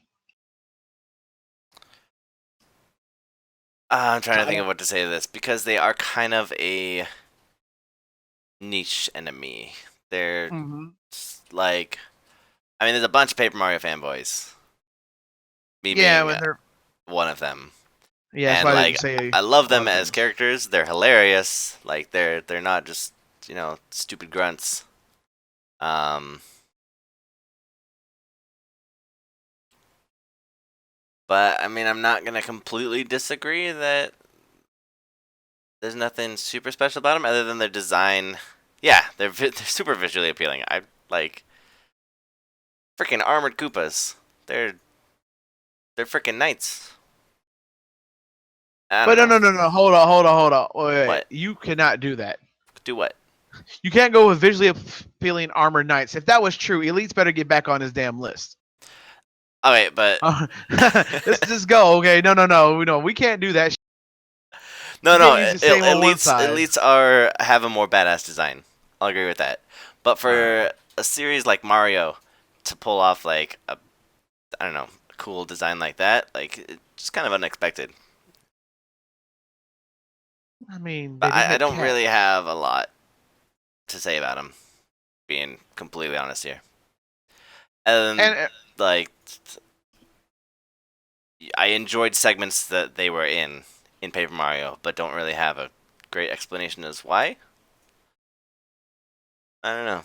S1: I'm trying to think of what to say to this because they are kind of a niche enemy. They're like, I mean, there's a bunch of Paper Mario fanboys. Me being
S2: when they're
S1: one of them.
S2: yeah,
S1: and
S2: that's why I
S1: like
S2: didn't say
S1: I love them as characters. They're hilarious. Like they're not just stupid grunts. But I mean, I'm not gonna completely disagree that there's nothing super special about them other than their design. Yeah, they're super visually appealing. I like freaking armored Koopas. They're freaking knights.
S2: But no, hold on. Wait.
S1: What?
S2: You cannot do that.
S1: Do what?
S2: You can't go with visually appealing armored knights. If that was true, Elite's better get back on his damn list.
S1: All right, but
S2: let's just go. Okay, no, we can't do that.
S1: No,
S2: use the same on one side.
S1: elites have a more badass design. I'll agree with that. But for a series like Mario to pull off like a cool design like that, like it's just kind of unexpected.
S2: I mean,
S1: But I don't really have a lot to say about them, being completely honest here. And like, I enjoyed segments that they were in Paper Mario, but don't really have a great explanation as why. I don't know.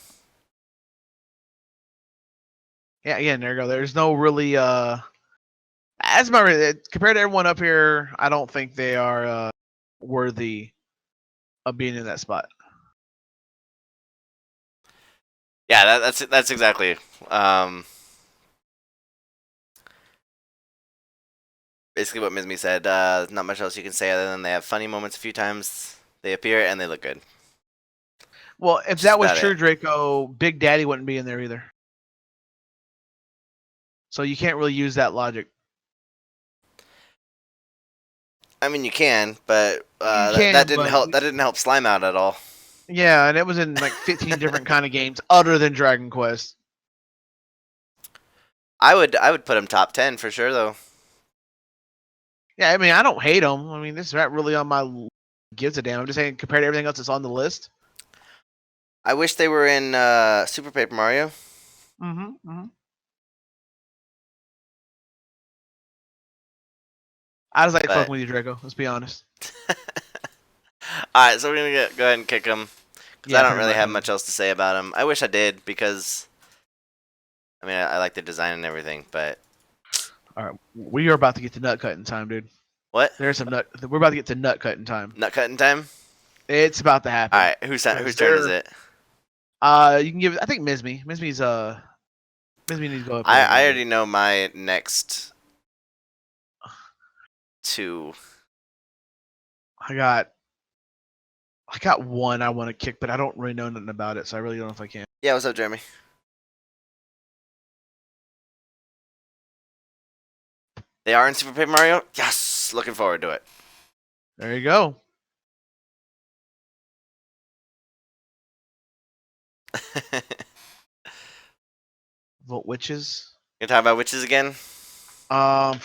S2: Yeah, again, there you go. There's no really as compared to everyone up here, I don't think they are worthy of being in that spot.
S1: Yeah, that's exactly. Basically what Mizmi said. Not much else you can say other than they have funny moments a few times. They appear and they look good.
S2: Well, if
S1: Just
S2: that was
S1: about
S2: true,
S1: it.
S2: Draco, Big Daddy wouldn't be in there either. So you can't really use that logic.
S1: I mean, you can, but
S2: You
S1: that
S2: can,
S1: didn't
S2: but
S1: help. That didn't help Slime out at all.
S2: yeah, and it was in like 15 different kind of games other than Dragon Quest.
S1: I would put him top 10 for sure though.
S2: Yeah, I mean, I don't hate him. I mean, this is not really on my gives a damn. I'm just saying compared to everything else that's on the list.
S1: I wish they were in Super Paper Mario.
S2: Mm-hmm. I just like
S1: But
S2: fucking with you, Draco. Let's be honest.
S1: all right, so we're gonna go ahead and kick him because
S2: Yeah,
S1: I don't
S2: pretty
S1: really
S2: much.
S1: have much else to say about him. I wish I did because I mean I like the design and everything, but
S2: All right, we are about to get to nut cutting time, dude.
S1: what?
S2: There's some nut. We're about to get to nut cutting time.
S1: Nut cutting time.
S2: It's about to happen.
S1: All right, whose turn is it?
S2: You can give. I think Mizmi. Mizmi needs to go up
S1: I
S2: there.
S1: I already know my next two.
S2: I got one I want to kick, but I don't really know nothing about it, so I really don't know if I can.
S1: Yeah, what's up, Jeremy? They are in Super Paper Mario. Yes, looking forward to it.
S2: There you go. Vote witches.
S1: Gonna talk about witches again.
S2: Um,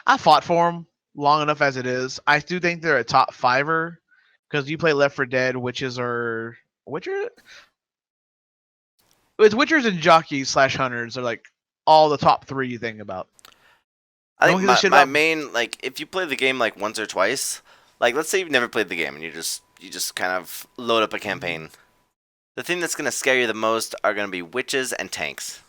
S2: I fought for them long enough as it is. I do think they're a top fiver because you play Left 4 Dead. Witches are Witcher. It's Witchers and jockeys / hunters are like all the top three you think about.
S1: I
S2: No
S1: think
S2: one gives a shit
S1: my
S2: about-
S1: main like if you play the game like once or twice, like let's say you've never played the game and you just kind of load up a campaign. The thing that's gonna scare you the most are gonna be witches and tanks.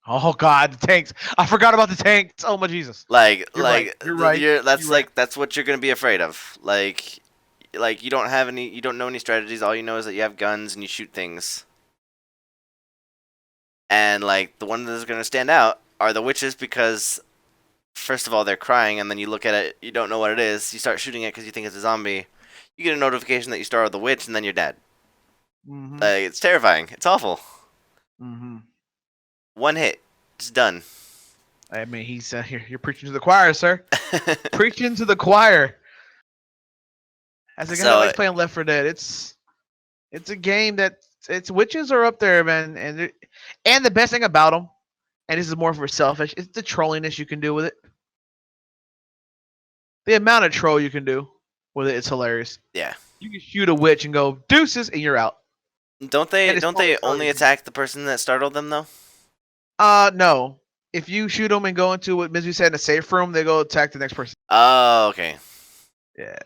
S2: Oh God, the tanks! I forgot about the tanks. Oh my Jesus!
S1: Like
S2: You're right, you're right,
S1: that's
S2: you're right.
S1: like that's what you're gonna be afraid of. Like you don't know any strategies. All you know is that you have guns and you shoot things. And like the ones that's gonna stand out are the witches because first of all they're crying and then you look at it, you don't know what it is. You start shooting it because you think it's a zombie. You get a notification that you started with a witch and then you're dead.
S2: Mm-hmm.
S1: Like it's terrifying. It's awful.
S2: Mm-hmm.
S1: One hit, it's done.
S2: I mean, he's here. You're preaching to the choir, sir. Preaching to the choir. As a guy that
S1: So
S2: likes playing Left 4 Dead, it's a game that its witches are up there, man. And the best thing about them, and this is more for selfish, is the trolliness you can do with it. The amount of troll you can do with it is hilarious.
S1: yeah.
S2: You can shoot a witch and go deuces, and you're out.
S1: Don't they
S2: And it's totally
S1: only
S2: targeted.
S1: attack the person that startled them though?
S2: No. If you shoot them and go into what Mizu said in a safe room, they go attack the next person.
S1: Oh, okay.
S2: Yeah.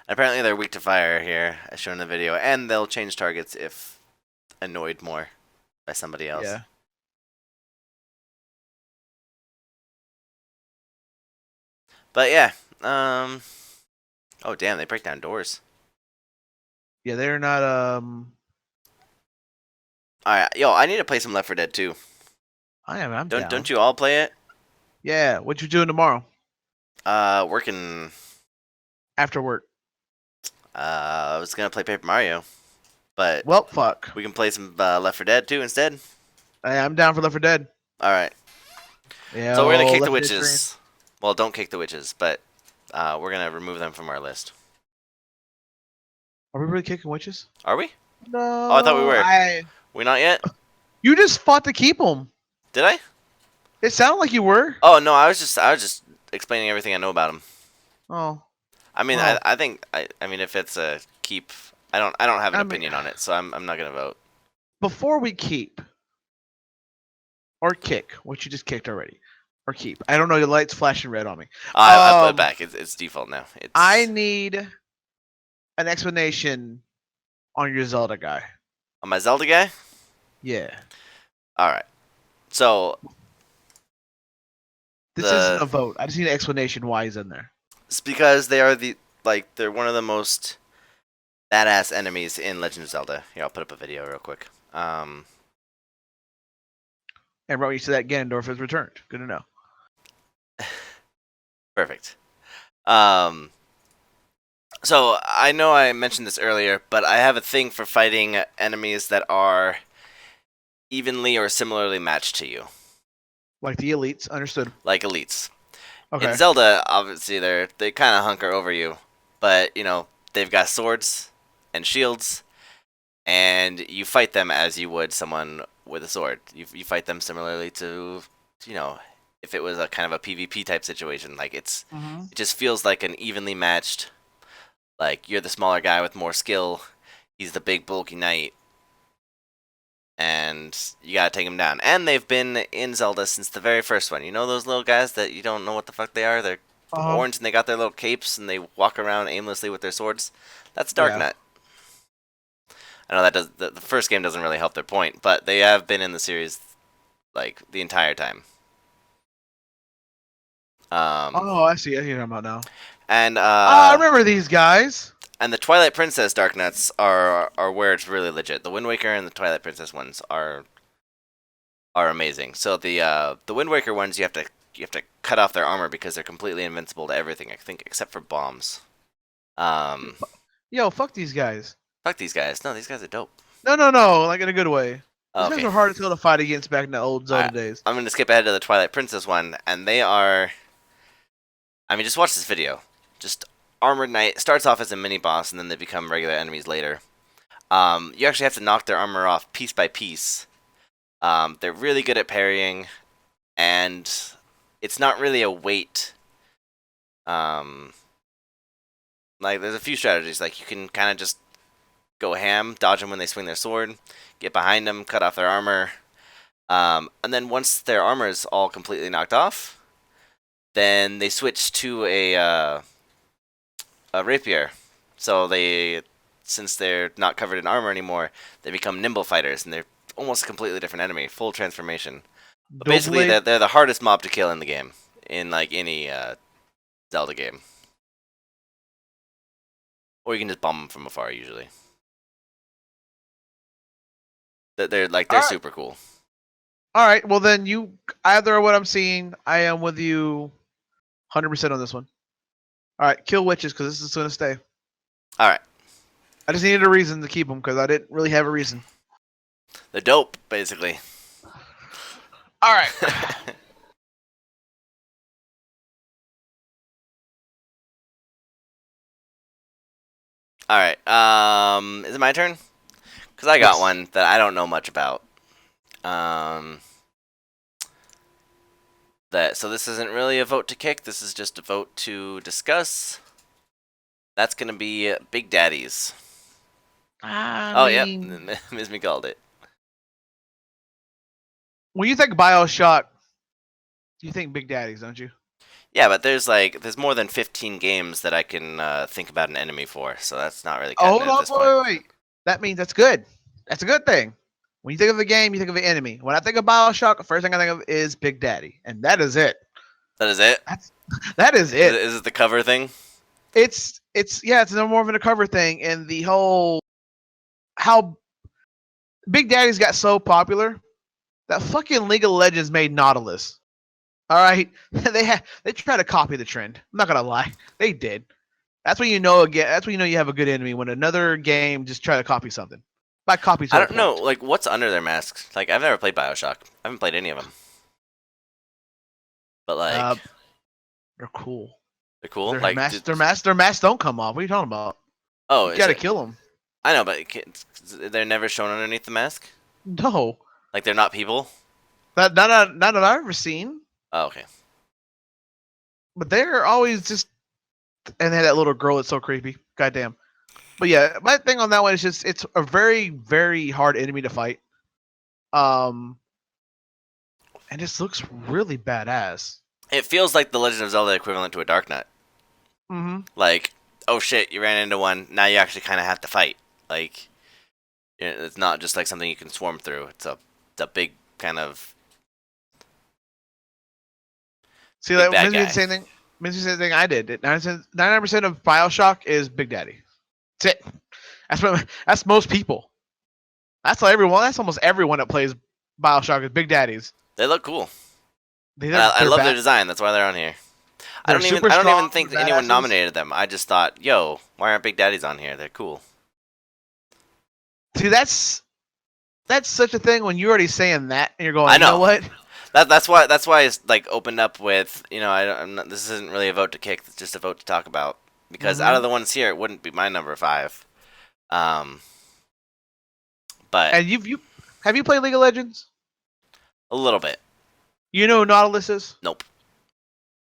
S1: Apparently they're weak to fire here, as shown in the video, and they'll change targets if annoyed more by somebody else.
S2: Yeah.
S1: But yeah, oh damn, they break down doors.
S2: Yeah, they're not
S1: All right, yo, I need to play some Left 4 Dead 2.
S2: I'm down.
S1: Don't you all play it?
S2: Yeah, what you doing tomorrow
S1: Working.
S2: after work?
S1: I was gonna play Paper Mario, but
S2: Well, fuck.
S1: we can play some Left 4 Dead 2 instead.
S2: I'm down for Left 4 Dead.
S1: All right.
S2: Yeah.
S1: So we're gonna kick
S2: Left
S1: the
S2: 4 Dead train.
S1: witches. Well, don't kick the witches, but we're gonna remove them from our list.
S2: Are we really kicking witches?
S1: Are we?
S2: No.
S1: Oh, I thought we were. We not yet?
S2: You just fought to keep them.
S1: Did I?
S2: It sounded like you were.
S1: Oh no, I was just explaining everything I know about them.
S2: Oh.
S1: I mean,
S2: Well.
S1: I think I mean if it's a keep, I don't have an
S2: I mean-
S1: opinion on it, so I'm not gonna vote.
S2: Before we keep or kick, what you just kicked already, or keep. I don't know. The light's flashing red on me.
S1: I put it back. It's default now. It's
S2: I need an explanation on your Zelda guy.
S1: on my Zelda guy.
S2: Yeah.
S1: All right. So
S2: This
S1: The-
S2: isn't a vote. I just need an explanation why he's in there.
S1: it's because they are they're one of the most badass enemies in Legend of Zelda. Here, I'll put up a video real quick.
S2: And brought you to that Ganondorf has returned. Good to know.
S1: Perfect. Um, so I know I mentioned this earlier, but I have a thing for fighting enemies that are evenly or similarly matched to you,
S2: Like the elites, understood.
S1: like elites.
S2: Okay.
S1: In Zelda, obviously they kind of hunker over you, but they've got swords and shields, and you fight them as you would someone with a sword. You fight them similarly to if it was a kind of a PvP type situation. Like it just feels like an evenly matched. Like you're the smaller guy with more skill, he's the big bulky knight, and you gotta take him down. And they've been in Zelda since the very first one. You know those little guys that you don't know what the fuck they are? They're orange and they got their little capes and they walk around aimlessly with their swords. That's Dark
S2: Yeah.
S1: Knight. I know that the first game doesn't really help their point, but they have been in the series like the entire time.
S2: Oh, I see. I hear about now.
S1: And
S2: I remember these guys.
S1: and the Twilight Princess Dark Knights are where it's really legit. The Wind Waker and the Twilight Princess ones are amazing. So the Wind Waker ones you have to cut off their armor because they're completely invincible to everything, I think, except for bombs.
S2: Yo, fuck these guys.
S1: Fuck these guys. No, these guys are dope.
S2: No, like in a good way. These guys
S1: Okay.
S2: were hard as hell to fight against back in the old Zelda
S1: Alright.
S2: days.
S1: I'm gonna skip ahead to the Twilight Princess one, and they are. I mean, just watch this video. Just Armored Knight starts off as a mini boss, and then they become regular enemies later. You actually have to knock their armor off piece by piece. They're really good at parrying, and it's not really a weight. Like there's a few strategies. Like you can kind of just go ham, dodge them when they swing their sword, get behind them, cut off their armor, and then once their armor is all completely knocked off, then they switch to a rapier. So since they're not covered in armor anymore, they become nimble fighters, and they're almost a completely different enemy, full transformation. But basically, they're the hardest mob to kill in the game, in like any Zelda game. Or you can just bomb them from afar usually. They're
S2: Alright.
S1: super cool.
S2: All right, well then you either what I'm seeing, I am with you 100% on this one. All right, kill witches because this is gonna stay.
S1: All right,
S2: I just needed a reason to keep them because I didn't really have a reason.
S1: they're dope, basically.
S2: All right.
S1: All right. Is it my turn? Because I got
S2: Yes.
S1: one that I don't know much about. So this isn't really a vote to kick. This is just a vote to discuss. That's gonna be Big Daddies.
S2: I
S1: mean... Yep, Ms. Me called it.
S2: When you think BioShock, you think Big Daddies, don't you?
S1: Yeah, but there's more than 15 games that I can think about an enemy for, so that's not really
S2: Oh,
S1: cutting
S2: hold
S1: it
S2: on,
S1: at this point.
S2: wait. That means that's good. That's a good thing. When you think of a game, you think of an enemy. When I think of BioShock, the first thing I think of is Big Daddy, and that is it.
S1: That is it?
S2: That is it.
S1: Is it the cover thing?
S2: It's no more of a cover thing, and the whole how Big Daddy's got so popular that fucking League of Legends made Nautilus. All right, they try to copy the trend. I'm not gonna lie, they did. That's when you know That's when you know you have a good enemy when another game just try to copy something. By copy,
S1: I don't know, like what's under their masks. Like I've never played BioShock. I haven't played any of them. But like,
S2: they're cool.
S1: they're cool.
S2: Their
S1: Like
S2: masks don't come off. What are you talking about?
S1: oh,
S2: You gotta kill them.
S1: I know, but they're never shown underneath the mask.
S2: No,
S1: Like they're not people.
S2: not that I've ever seen.
S1: Oh, okay.
S2: But they're always just, and they had that little girl that's so creepy. Goddamn. But yeah, my thing on that one is just it's a very, very hard enemy to fight. And this looks really badass.
S1: It feels like the Legend of Zelda equivalent to a Dark Knight.
S2: Mm-hmm.
S1: Like, oh shit, you ran into one. Now you actually kind of have to fight. Like, it's not just like something you can swarm through. It's a big kind of.
S2: See, that
S1: bad
S2: makes me
S1: guy.
S2: the same thing. Makes me the same thing I did. 99% of BioShock is Big Daddy. That's it. That's most people. That's everyone. That's almost everyone that plays BioShock is Big Daddies.
S1: They look cool.
S2: They're
S1: I love
S2: bad.
S1: their design. That's why they're on here. I
S2: They're
S1: don't even
S2: super
S1: I don't even
S2: strong,
S1: think
S2: they're
S1: anyone
S2: badasses.
S1: nominated them. I just thought, yo, why aren't Big Daddies on here? They're cool.
S2: See, that's such a thing when you're already saying that and you're going,
S1: I
S2: you know
S1: know.
S2: what?
S1: That's why it's like opened up with, I'm not, this isn't really a vote to kick. It's just a vote to talk about because out of the ones here, it wouldn't be my number 5. But
S2: And have you played League of Legends?
S1: a little bit.
S2: You know who Nautilus is?
S1: Nope.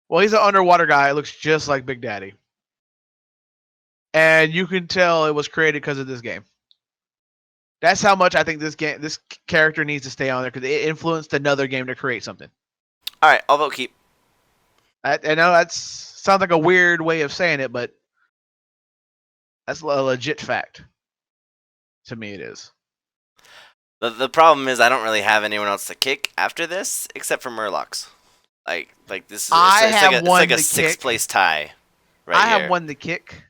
S2: Well, he's an underwater guy. It looks just like Big Daddy. And you can tell it was created because of this game. That's how much I think this character needs to stay on there because it influenced another game to create something.
S1: All right, I'll vote keep.
S2: I know that sounds like a weird way of saying it, but that's a legit fact. To me, it is.
S1: The problem is I don't really have anyone else to kick after this except for Murlocs. Like this is it's like a 6th place tie. Right
S2: I
S1: here.
S2: have one to kick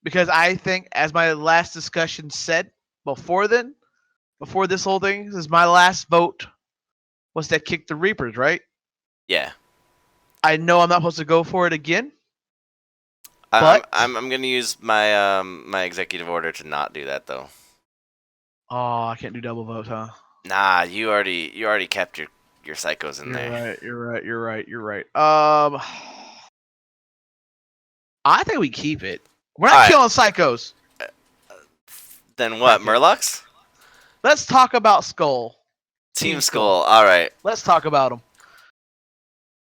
S2: because I think, as my last discussion said before this whole thing, this is my last vote was to kick the Reapers, right?
S1: Yeah.
S2: I know I'm not supposed to go for it again.
S1: I'm
S2: But
S1: gonna use my my executive order to not do that though.
S2: oh, I can't do double votes, huh?
S1: Nah, you already kept your psychos in there.
S2: You're right. I think we keep it. We're not
S1: All right.
S2: killing psychos.
S1: Then what,
S2: Okay.
S1: Murlocs?
S2: Let's talk about Skull.
S1: Team Skull. All right.
S2: Let's talk about them.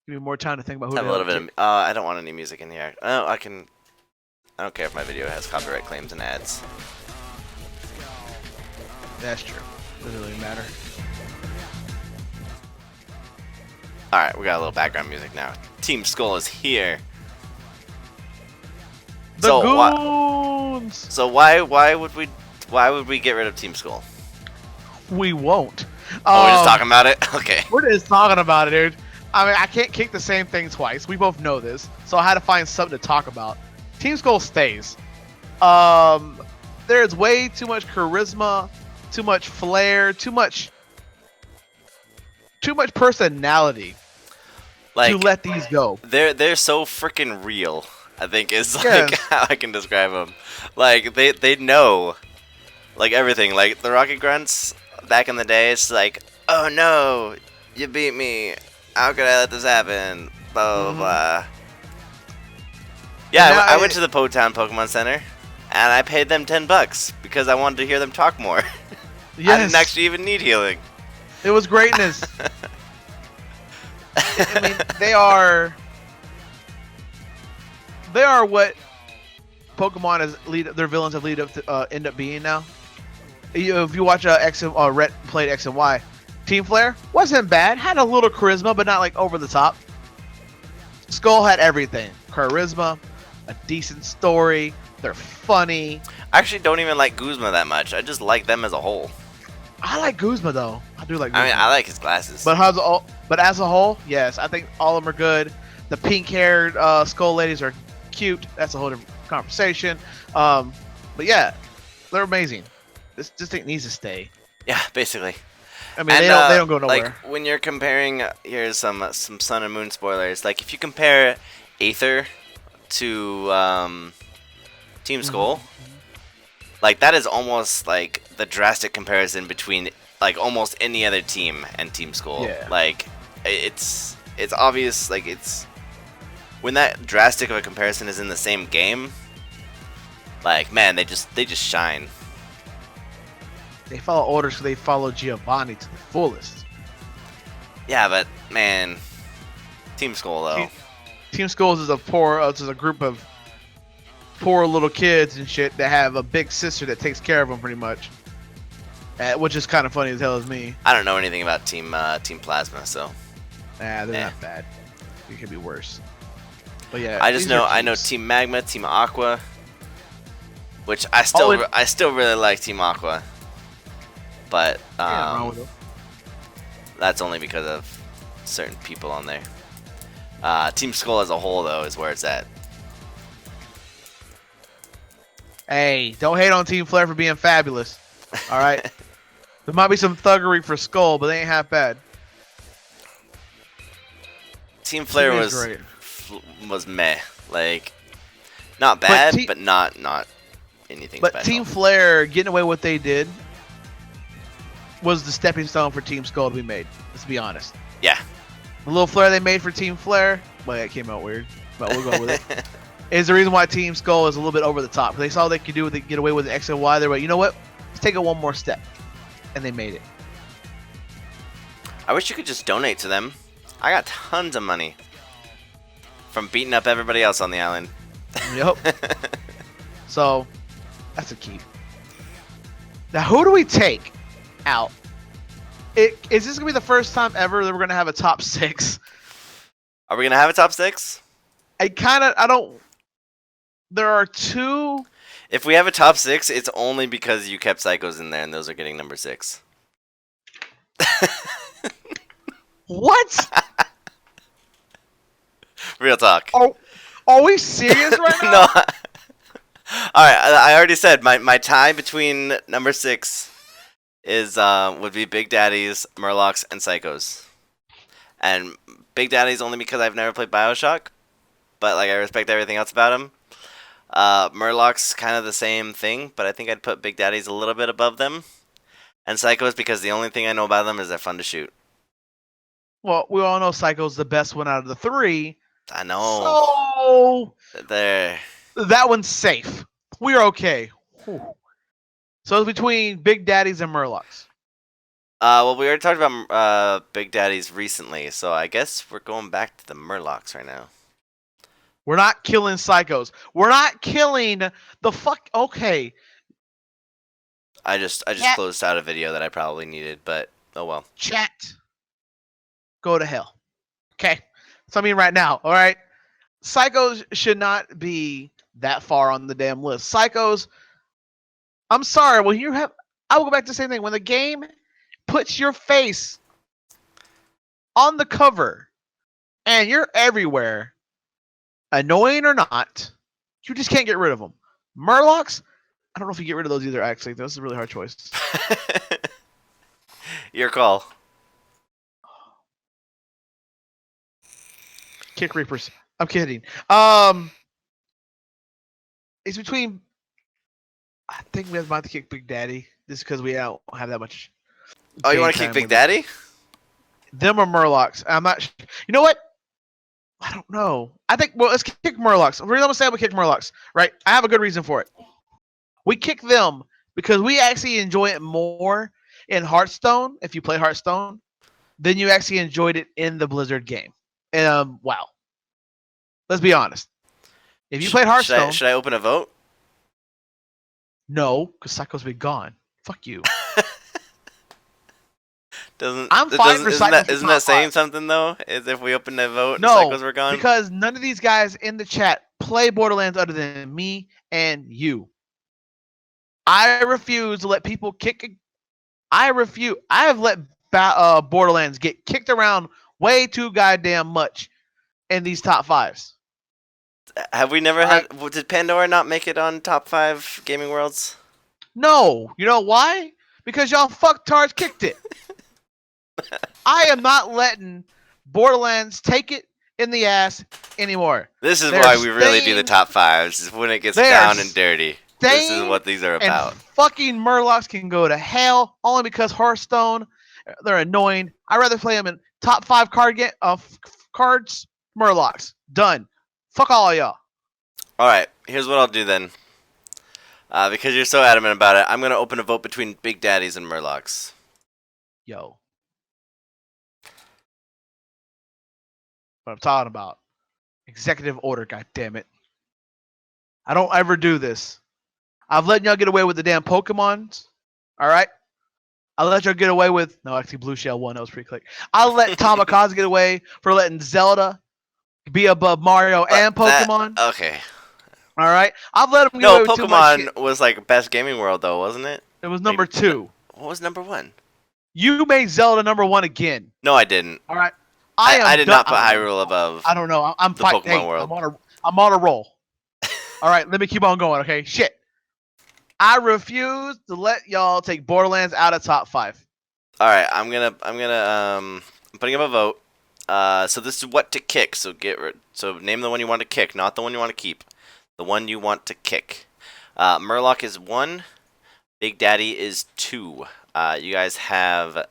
S2: Give me more time to think about who.
S1: Have a little bit of. I don't want any music in here. Oh, I can. I don't care if my video has copyright claims and ads.
S2: That's true. Doesn't really matter.
S1: All right, we got a little background music now. Team Skull is here.
S2: The goons.
S1: So why would we get rid of Team Skull?
S2: We won't.
S1: Oh, we're just talking about it. Okay.
S2: We're just talking about it, dude. I mean, I can't kick the same thing twice. We both know this, so I had to find something to talk about. Team Skull stays. There's way too much charisma, too much flair, too much personality to let these go.
S1: They're so freaking real. I think is like
S2: Yes.
S1: how I can describe them. Like they know, like everything. Like the Rocket Grunts back in the day, it's like, oh no, you beat me. How could I let this happen? Blah blah blah. Yeah, I went to the Potown Pokemon Center, and I paid them $10 because I wanted to hear them talk more.
S2: Yes.
S1: I didn't actually even need healing.
S2: It was greatness. I mean, they are what Pokemon their villains have end up being now. If you watch Red played X and Y, Team Flare wasn't bad. Had a little charisma, but not like over the top. Skull had everything: charisma, a decent story. They're funny.
S1: I actually don't even like Guzma that much. I just like them as a whole.
S2: I like Guzma though. I do like Guzma.
S1: I mean, I like his glasses.
S2: But as a whole, yes, I think all of them are good. The pink-haired Skull ladies are cute. That's a whole different conversation. But yeah, they're amazing. This thing needs to stay.
S1: Yeah, basically.
S2: I mean, they don't go nowhere.
S1: Like when you're comparing, here's some Sun and Moon spoilers. Like if you compare Aether to Team Skull, like that is almost like the drastic comparison between like almost any other team and Team Skull.
S2: Yeah.
S1: Like it's obvious. Like it's when that drastic of a comparison is in the same game. Like man, they just shine.
S2: They follow orders because they follow Giovanni to the fullest.
S1: Yeah, but man, Team Skull though.
S2: Team Skulls is a group of poor little kids and shit that have a big sister that takes care of them pretty much. Which is kind of funny as hell as me.
S1: I don't know anything about Team Plasma, so.
S2: They're not bad. It could be worse. But yeah,
S1: I know Team Magma, Team Aqua, which I still really like Team Aqua, but
S2: wrong with them.
S1: that's only because of certain people on there. Team Skull as a whole though is where it's at.
S2: Hey, don't hate on Team Flare for being fabulous. All right, there might be some thuggery for Skull, but they ain't half bad.
S1: Team Flare
S2: Team
S1: was
S2: is great.
S1: was meh. Like, not bad, but not anything
S2: But
S1: special.
S2: Team Flare getting away with what they did was the stepping stone for Team Skull to be made. Let's be honest.
S1: Yeah.
S2: The little flare they made for Team Flare, well, that came out weird, but we'll go with it. Is the reason why Team Skull is a little bit over the top. They saw they could do get away with the X and Y. They're like, you know what? Let's take it one more step, and they made it.
S1: I wish you could just donate to them. I got tons of money from beating up everybody else on the island.
S2: Yep. So that's a key. Now, who do we take out? Is this gonna be the first time ever that we're gonna have a top 6?
S1: Are we gonna have a top 6?
S2: I don't. There are 2.
S1: If we have a top 6, it's only because you kept Psychos in there, and those are getting number 6.
S2: What?
S1: Real talk.
S2: Are we serious right now?
S1: No. All right. I already said my tie between number 6 is would be Big Daddies, Murlocs, and Psychos. And Big Daddies only because I've never played BioShock, but like I respect everything else about him. Murlocs kind of the same thing, but I think I'd put Big Daddies a little bit above them. And Psychos because the only thing I know about them is they're fun to shoot.
S2: Well, we all know Psycho's the best one out of the 3.
S1: I know.
S2: So
S1: They're
S2: that one's safe. We're okay. Whew. So it's between Big Daddies and Murlocs.
S1: well, we already talked about Big Daddies recently, so I guess we're going back to the Murlocs right now.
S2: We're not killing Psychos. We're not killing the fuck. Okay.
S1: I just
S2: Yeah.
S1: closed out a video that I probably needed, but oh well.
S2: Chat. Go to hell. Okay. So I mean right now, all right? Psychos should not be that far on the damn list. Psychos, I'm sorry, I will go back to the same thing. When the game puts your face on the cover and you're everywhere, annoying or not, you just can't get rid of them. Murlocs, I don't know if you get rid of those either, actually. This is a really hard choice.
S1: Your call.
S2: Kick Reapers. I'm kidding. It's between. I think we might have to kick Big Daddy just because we don't have that much.
S1: Oh, you want to
S2: game
S1: kick
S2: time
S1: Big
S2: with
S1: Daddy?
S2: them or Murlocs? I'm not. You know what? I don't know. I think let's kick Murlocs. The reason I'm gonna say we kick Murlocs, right? I have a good reason for it. We kick them because we actually enjoy it more in Hearthstone. If you play Hearthstone, than you actually enjoyed it in the Blizzard game. Wow. Let's be honest. If you played Hearthstone,
S1: Should I open a vote?
S2: no, because Psycho's been gone. Fuck you.
S1: Isn't that saying something though? Is if we open a vote,
S2: No,
S1: Psychos were gone?
S2: because none of these guys in the chat play Borderlands other than me and you. I refuse to let people kick. I have let Borderlands get kicked around way too goddamn much in these top 5s.
S1: Have we never had? Did Pandora not make it on top 5 gaming worlds?
S2: No, you know why? Because y'all fucktards kicked it. I am not letting Borderlands take it in the ass anymore.
S1: This is
S2: They're
S1: why we really do
S2: staying-
S1: the top 5s. Is when it gets
S2: they are
S1: down and dirty. This is what these are
S2: And
S1: about.
S2: fucking Murlocs can go to hell only because Hearthstone, they're annoying. I'd rather play them in top 5 cards. Murlocs. Done. Fuck all of y'all.
S1: All right, here's what I'll do then. Because you're so adamant about it, I'm gonna open a vote between Big Daddies and Murlocs.
S2: Yo. What I'm talking about. Executive order, goddammit. I don't ever do this. I've let y'all get away with the damn Pokemons. Alright? I'll let y'all get away with no, actually Blue Shell won, that was pretty quick. I'll let Thomakaze get away for letting Zelda be above Mario and Pokemon.
S1: Okay.
S2: Alright? I've let them get away
S1: No,
S2: with too much shit.
S1: Pokemon was like best gaming world though, wasn't it?
S2: It was number
S1: maybe-
S2: 2.
S1: What was number 1?
S2: You made Zelda number 1 again.
S1: No, I didn't.
S2: Alright?
S1: I did not put Hyrule above.
S2: I don't know. I'm
S1: the
S2: fighting.
S1: Pokemon
S2: Hey,
S1: world.
S2: I'm on a roll. All right, let me keep on going. Okay, shit. I refuse to let y'all take Borderlands out of top 5.
S1: All right, I'm putting up a vote. So this is what to kick. So name the one you want to kick, not the one you want to keep. The one you want to kick. Murloc is 1. Big Daddy is 2. You guys have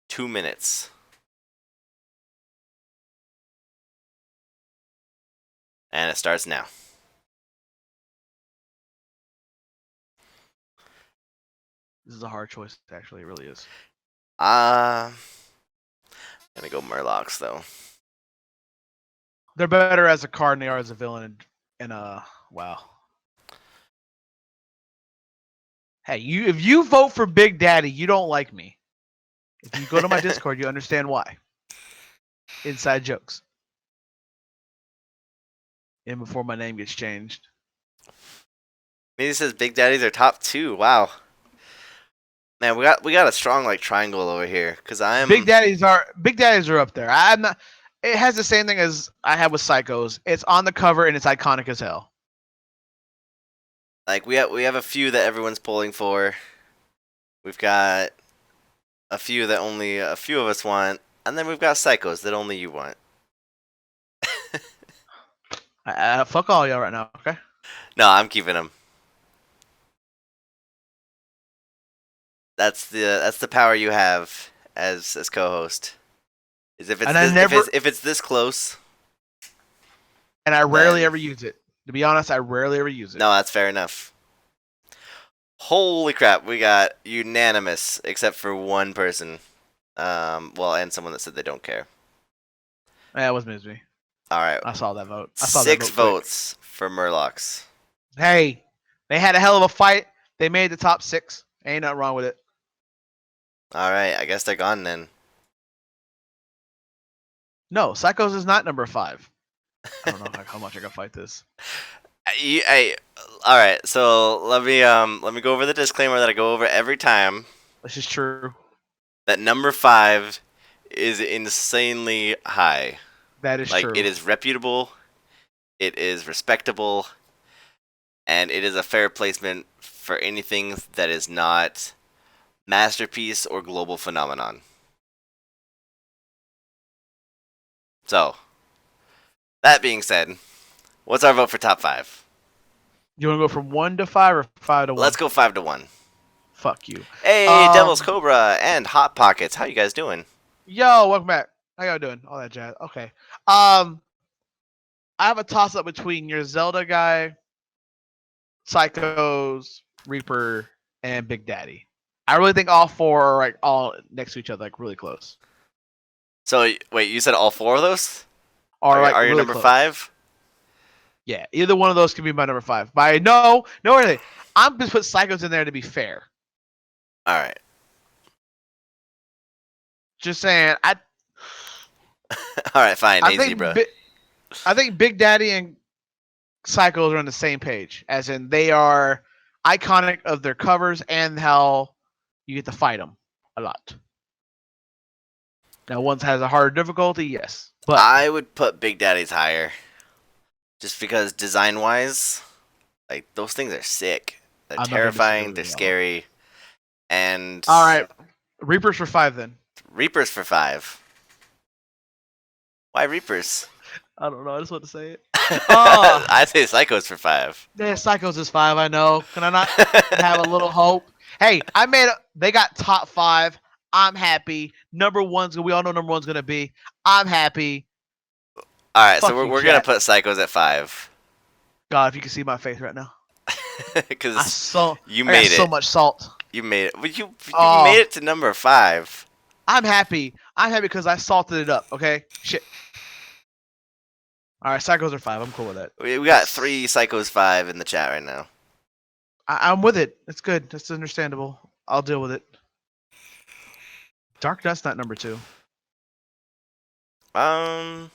S1: 2 minutes. And it starts now.
S2: This is a hard choice, actually. It really is.
S1: I'm gonna go Murlocs though.
S2: They're better as a card than they are as a villain. Wow. Hey, if you vote for Big Daddy, you don't like me. If you go to my Discord, you understand why. Inside jokes. And before my name gets changed.
S1: Maybe it says Big Daddies are top 2. Wow. Man, we got a strong like triangle over here because
S2: Big Daddies are up there. I'm not. It has the same thing as I have with Psychos. It's on the cover and it's iconic as hell.
S1: like we have a few that everyone's pulling for. We've got a few that only a few of us want, and then we've got Psychos that only you want.
S2: Fuck all y'all right now, okay?
S1: No, I'm keeping them. That's the power you have as co-host. Is if it's this close.
S2: And I rarely ever use it. To be honest, I rarely ever use it.
S1: No, that's fair enough. Holy crap, we got unanimous except for one person. Well, and someone that said they don't care.
S2: Yeah, it wasn't me.
S1: All right.
S2: I saw that vote.
S1: 6 votes for Murlocs.
S2: Hey, they had a hell of a fight. They made the top 6. Ain't nothing wrong with it.
S1: All right, I guess they're gone then.
S2: No, Psychos is not number 5. I don't know how much I can fight this.
S1: All right, so let me go over the disclaimer that I go over every time.
S2: This is true.
S1: That number 5 is insanely high.
S2: That is true.
S1: It is reputable, it is respectable, and it is a fair placement for anything that is not masterpiece or global phenomenon. So, that being said, what's our vote for top 5?
S2: You want to go from 1 to 5 or 5 to 1?
S1: Let's go 5 to 1.
S2: Fuck you.
S1: Hey, Devil's Cobra and Hot Pockets, how you guys doing?
S2: Yo, welcome back. How y'all doing? All that jazz. Okay. I have a toss up between your Zelda guy, Psychos, Reaper, and Big Daddy. I really think all 4 are like all next to each other, like really close.
S1: So wait, you said all 4 of those?
S2: Are
S1: Are
S2: really
S1: you number
S2: close.
S1: 5?
S2: Yeah, either one of those can be my number 5. But no, really. I'm just put Psychos in there to be fair.
S1: All right.
S2: Just saying.
S1: All right, fine. Hey, Zebra.
S2: I think Big Daddy and Psychos are on the same page, as in they are iconic of their covers and how you get to fight them a lot. Now, one has a harder difficulty, yes, but
S1: I would put Big Daddy's higher, just because design-wise, like those things are sick. They're terrifying. They're scary. And
S2: all right, Reapers for 5 then.
S1: Reapers for 5. Why Reapers?
S2: I don't know. I just want to say it.
S1: I say Psychos for 5.
S2: Yeah, Psychos is 5. I know. Can I not have a little hope? Hey, they got top 5. I'm happy. Number 1's we all know number 1's gonna be. I'm happy.
S1: All right,
S2: Fuck
S1: so
S2: you,
S1: we're gonna put Psychos at 5.
S2: God, if you can see my face right now,
S1: because
S2: you made it. So much salt.
S1: You made it. Well, you made it to number 5.
S2: I'm happy. I'm happy because I salted it up. Okay. Shit. All right, Psychos are 5. I'm cool with that.
S1: We got 3 Psychos 5 in the chat right now.
S2: I'm with it. It's good. That's understandable. I'll deal with it. Dark Nut's not number 2. I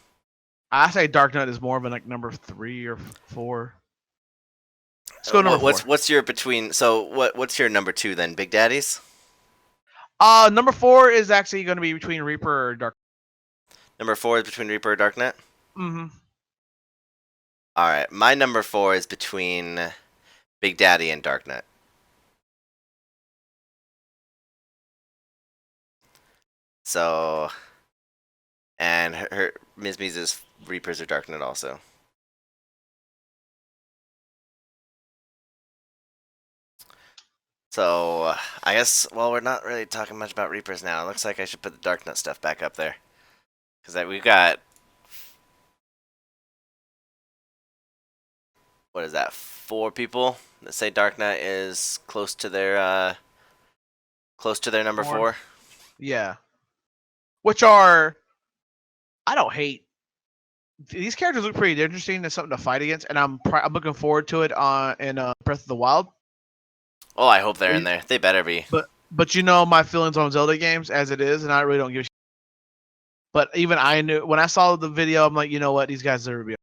S2: say Dark Nut is more of a like number 3 or 4. Let's go number 4.
S1: What's your between? So what's your number 2 then? Big Daddies?
S2: Number 4 is actually going to be between Reaper or Dark.
S1: Number 4 is between Reaper or Darknet?
S2: Mm-hmm.
S1: All right, my number 4 is between Big Daddy and Darknet. So And her Ms. Mises Reapers or Darknet also. So I guess we're not really talking much about Reapers now. It looks like I should put the Darknet stuff back up there, because we've got, what is that? 4 people that say Darknet is close to their number 4.
S2: Yeah. Which are, I don't hate. These characters look pretty interesting. There's something to fight against, and I'm looking forward to it in Breath of the Wild.
S1: Oh, I hope they're in there. They better be.
S2: But you know my feelings on Zelda games as it is, and I really don't give a shit. But even I knew when I saw the video, I'm like, you know what, these guys deserve to be.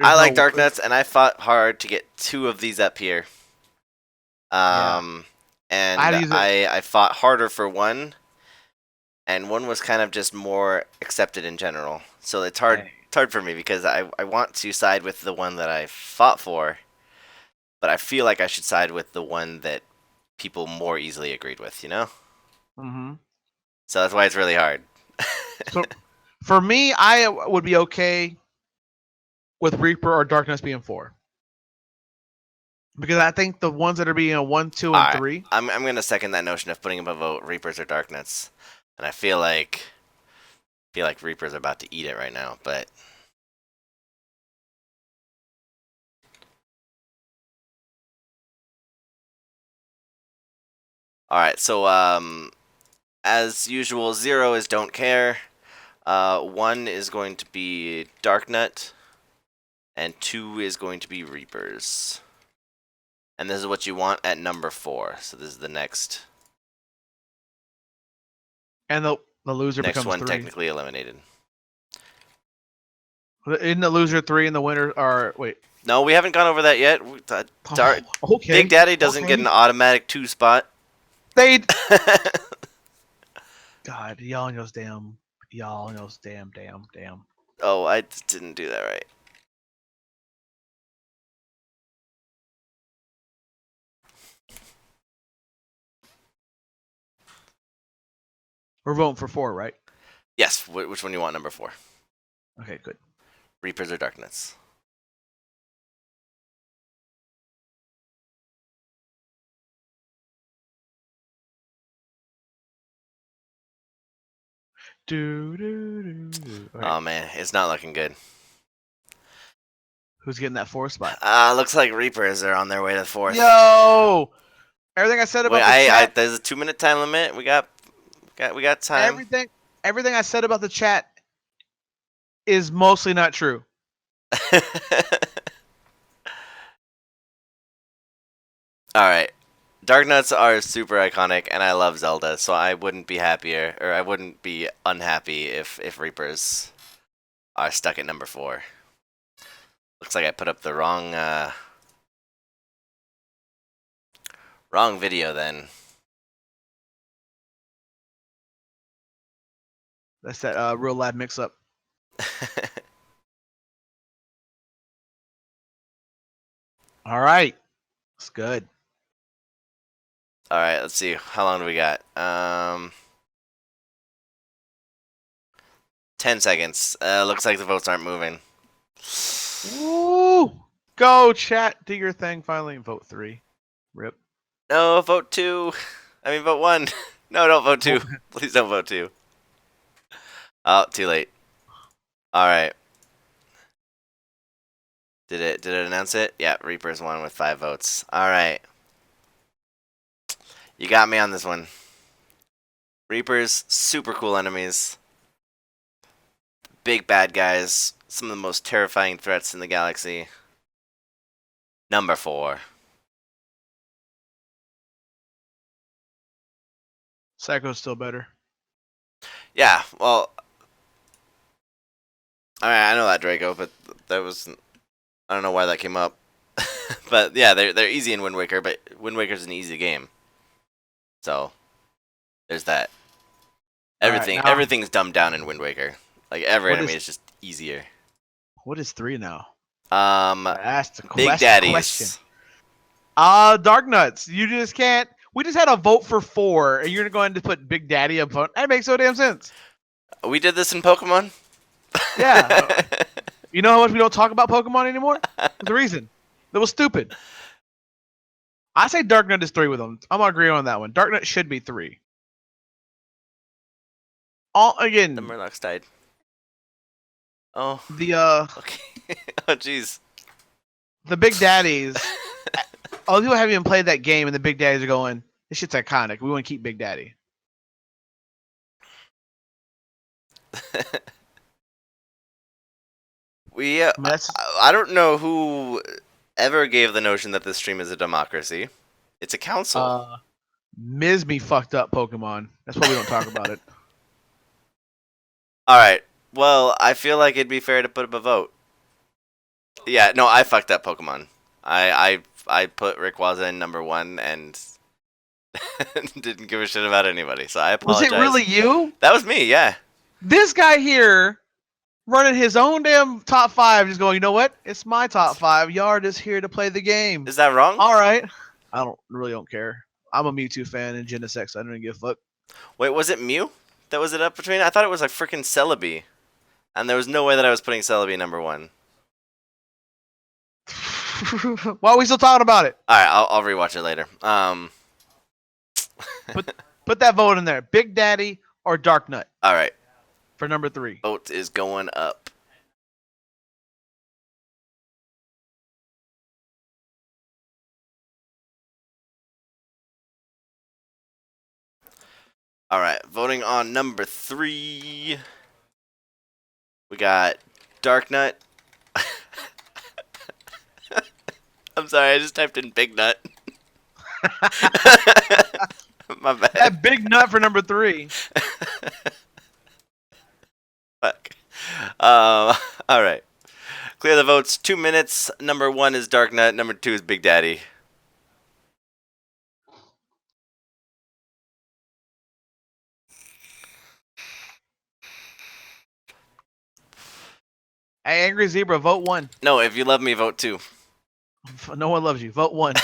S1: I like Darknets, and I fought hard to get 2 of these up here. And I fought harder for one, and one was kind of just more accepted in general. So it's hard. It's hard for me because I want to side with the one that I fought for, but I feel like I should side with the one that people more easily agreed with. You know.
S2: Mm-hmm.
S1: So that's why it's really hard.
S2: So for me, I would be okay with Reaper or Darkness being 4. Because I think the ones that are being 1, 2, and 3.
S1: I'm gonna second that notion of putting up a vote Reapers or Darknets, and I feel like Reapers are about to eat it right now, but. All right, so as usual, 0 is don't care. 1 is going to be Darknet, and 2 is going to be Reapers. And this is what you want at number 4. So this is the next.
S2: And the loser
S1: next
S2: becomes
S1: one
S2: 3.
S1: Technically eliminated.
S2: Isn't the loser 3 and the winner are wait?
S1: No, we haven't gone over that yet.
S2: Okay.
S1: Big Daddy doesn't get an automatic 2 spot.
S2: They. God, y'all knows damn.
S1: Oh, I didn't do that right.
S2: We're voting for 4, right?
S1: Yes. Which one do you want number 4?
S2: Okay, good.
S1: Reapers or Darknets?
S2: Okay.
S1: Oh man, it's not looking good.
S2: Who's getting that 4 spot?
S1: Looks like Reapers are on their way to the 4th.
S2: Yo! Everything I said about the chat.
S1: There's a 2-minute time limit. We got time.
S2: Everything I said about the chat is mostly not true.
S1: All right. Darknuts are super iconic, and I love Zelda, so I wouldn't be happier, or I wouldn't be unhappy if Reapers are stuck at number 4. Looks like I put up the wrong video then.
S2: That's that real live mix-up. All right, that's good.
S1: All right, let's see. How long do we got? 10 seconds. Looks like the votes aren't moving.
S2: Woo! Go chat, do your thing. Finally, vote 3. Rip.
S1: No, vote 2. I mean, vote 1. No, don't vote 2. Please don't vote 2. Oh, too late. All right. Did it announce it? Yeah, Reapers won with 5 votes. All right. You got me on this one. Reapers, super cool enemies. Big bad guys. Some of the most terrifying threats in the galaxy. Number 4.
S2: Psycho's still better.
S1: Yeah, well, I know that, Draco, but that was, I don't know why that came up. But yeah, they're easy in Wind Waker, but Wind Waker's an easy game. So there's that. Everything's dumbed down in Wind Waker. Like every enemy is just easier.
S2: What is 3 now?
S1: That's
S2: the
S1: Big Daddies.
S2: Dark Nuts. You just can't. We just had a vote for 4, and you're going to put Big Daddy up front. That makes no damn sense.
S1: We did this in Pokemon.
S2: Yeah. You know how much we don't talk about Pokemon anymore? There's a reason. That was stupid. I say Darknut is 3 with them. I'm gonna agree on that one. Darknut should be 3. All
S1: The
S2: again.
S1: Murlocs died. Oh,
S2: The
S1: okay. Oh, jeez.
S2: the Big Daddies. All the people haven't even played that game, and the Big Daddies are going, "This shit's iconic. We want to keep Big Daddy."
S1: We.
S2: I mean, that's
S1: I don't know who ever gave the notion that this stream is a democracy. It's a council.
S2: Mizme fucked up Pokemon. That's why we don't talk about it.
S1: All right. Well, I feel like it'd be fair to put up a vote. Yeah. No, I fucked up Pokemon. I put Rayquaza in number 1 and didn't give a shit about anybody. So I
S2: Was
S1: apologize.
S2: it really you?
S1: That was me. Yeah.
S2: This guy here running his own damn top 5, just going, you know what? It's my top 5. Y'all are just here to play the game.
S1: Is that wrong?
S2: All right. I don't care. I'm a Mewtwo fan and Genesect, so I don't give a fuck.
S1: Wait, was it Mew that was it up between? I thought it was like freaking Celebi. And there was no way that I was putting Celebi number 1.
S2: Why are we still talking about it?
S1: All right, I'll rewatch it later.
S2: Put that vote in there. Big Daddy or Darknut
S1: All right,
S2: for number 3.
S1: vote is going up. All right, voting on number 3. We got Darknut. I'm sorry, I just typed in Big Nut. My bad.
S2: That big nut for number 3.
S1: Fuck. All right. Clear the votes. 2 minutes. Number 1 is Darknut. Number 2 is Big Daddy.
S2: Hey, Angry Zebra, vote 1.
S1: No, if you love me, vote 2.
S2: No one loves you. Vote 1.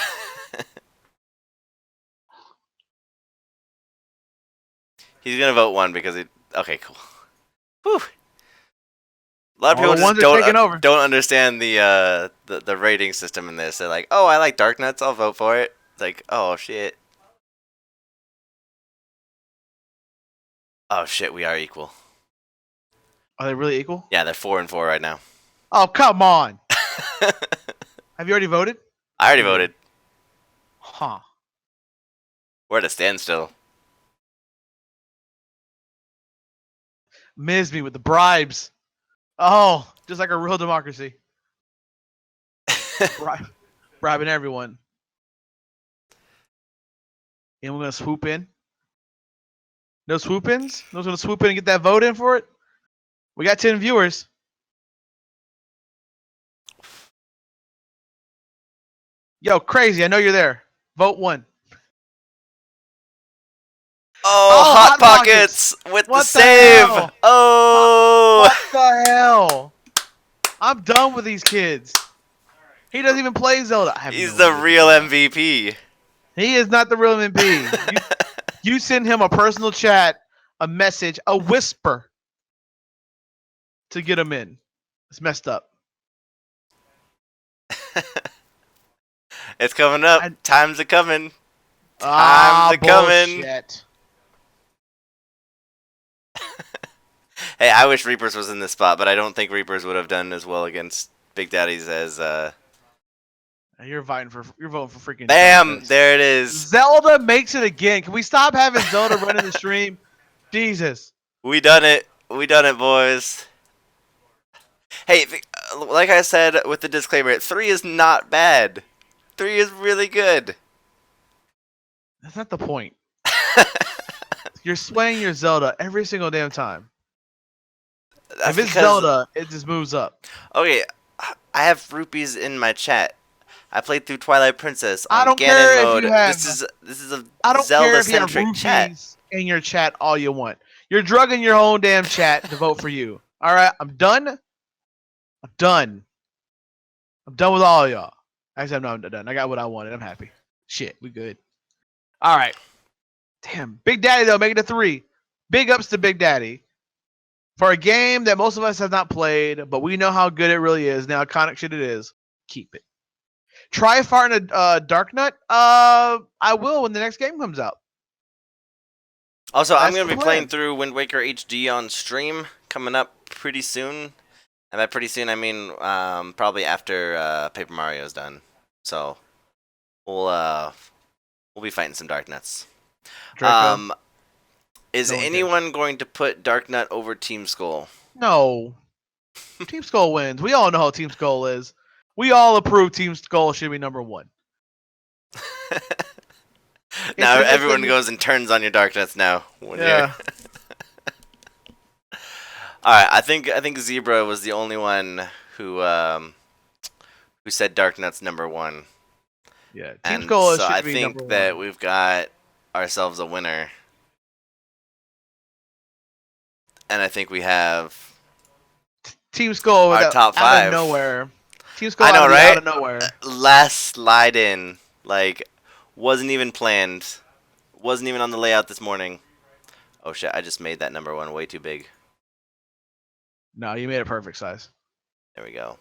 S1: He's gonna vote 1 because he. Okay, cool. Whew. A lot of
S2: All
S1: people
S2: the ones
S1: just
S2: are taking over.
S1: don't understand the rating system in this. They're like, oh, I like Darknuts, I'll vote for it. It's like, oh shit. Oh shit, we are equal.
S2: Are they really equal?
S1: Yeah, they're 4 and 4 right now.
S2: Oh, come on. Have you already voted?
S1: I already voted.
S2: Huh.
S1: We're at a standstill.
S2: Mizme with the bribes. Oh, just like a real democracy. Bribing everyone. And we're going to swoop in. No swoop ins? No one's going to swoop in and get that vote in for it? We got 10 viewers. Yo, crazy. I know you're there. Vote 1.
S1: Oh, Hot Pockets with
S2: What
S1: the
S2: the
S1: save.
S2: hell?
S1: Oh.
S2: What the hell? I'm done with these kids. He doesn't even play Zelda. I have
S1: He's
S2: no
S1: the
S2: idea.
S1: real MVP.
S2: He is not the real MVP. You send him a personal chat, a message, a whisper to get him in. It's messed up.
S1: It's coming up.
S2: I-
S1: Time's a coming.
S2: Ah,
S1: Time's a coming.
S2: bullshit.
S1: Hey, I wish Reapers was in this spot, but I don't think Reapers would have done as well against Big Daddies as.
S2: You're voting for freaking.
S1: Bam!
S2: Thomakaze.
S1: There it is.
S2: Zelda makes it again. Can we stop having Zelda running the stream? Jesus.
S1: We done it. We done it, boys. Hey, like I said with the disclaimer, 3 is not bad. 3 is really good.
S2: That's not the point. You're swaying your Zelda every single damn time.
S1: That's
S2: If it's
S1: because-
S2: Zelda, it just moves up.
S1: Okay, I have rupees in my chat. I played through Twilight Princess on
S2: I don't
S1: Ganon
S2: care if
S1: mode.
S2: you have-
S1: This is a
S2: I don't care if you have
S1: Zelda-centric
S2: rupees
S1: chat.
S2: in your chat all you want. You're drugging your own damn chat to vote for you. All right, I'm done. I'm done. I'm done with all of y'all. Actually, I'm not done. I got what I wanted. I'm happy. Shit, we good. All right. Damn, Big Daddy though, make it a 3. Big ups to Big Daddy. For a game that most of us have not played, but we know how good it really is, now iconic shit it is, keep it. Try farting a Dark Nut? I will when the next game comes out.
S1: Also, I'm
S2: That's
S1: going to
S2: the
S1: be playing
S2: plan.
S1: through Wind Waker HD on stream coming up pretty soon. And by pretty soon, I mean probably after Paper Mario's done. So we'll be fighting some Dark Nuts.
S2: Draco?
S1: Is
S2: No one cares.
S1: anyone going to put Dark Nut over Team Skull?
S2: No. Team Skull wins. We all know how Team Skull is. We all approve Team Skull should be number 1.
S1: Now
S2: It's
S1: everyone
S2: the-
S1: goes and turns on your Dark Nuts now. When
S2: Yeah.
S1: All right, I think Zebra was the only one who said Dark Nuts number 1.
S2: Yeah. Team
S1: And
S2: Skull
S1: so
S2: should
S1: I
S2: be
S1: think
S2: number
S1: that
S2: 1.
S1: we've got ourselves a winner. And I think we have
S2: Team Skull
S1: our
S2: out
S1: top
S2: out
S1: 5.
S2: of nowhere. Team Skull
S1: I know,
S2: out of the-
S1: right?
S2: out of nowhere.
S1: Last slide in, like, wasn't even planned. Wasn't even on the layout this morning. Oh shit, I just made that number 1 way too big.
S2: No, you made it perfect size.
S1: There we go.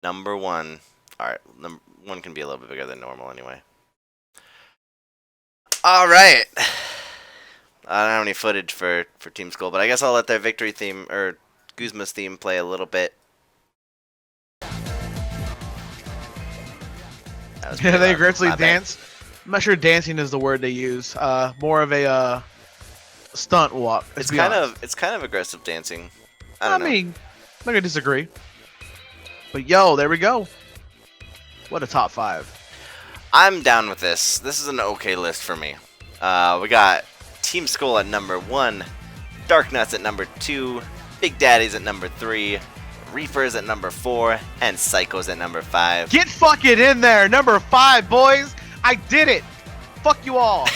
S1: Number 1. Alright, number 1 can be a little bit bigger than normal anyway. Alright. I don't have any footage for Team Skull, but I guess I'll let their victory theme, or Guzma's theme, play a little bit. That was
S2: Yeah,
S1: pretty
S2: they
S1: loud.
S2: aggressively
S1: My bad.
S2: dance. I'm not sure dancing is the word they use. More of a stunt walk.
S1: It's kind of aggressive dancing. I
S2: I
S1: don't know.
S2: mean, I'm not gonna disagree. But yo, there we go. What a top 5.
S1: I'm down with this. This is an okay list for me. We got Team Skull at number 1, Dark Nuts at number 2, Big Daddies at number 3, Reapers at number 4, and Psychos at number 5.
S2: Get fucking in there, number 5, boys. I did it. Fuck you all.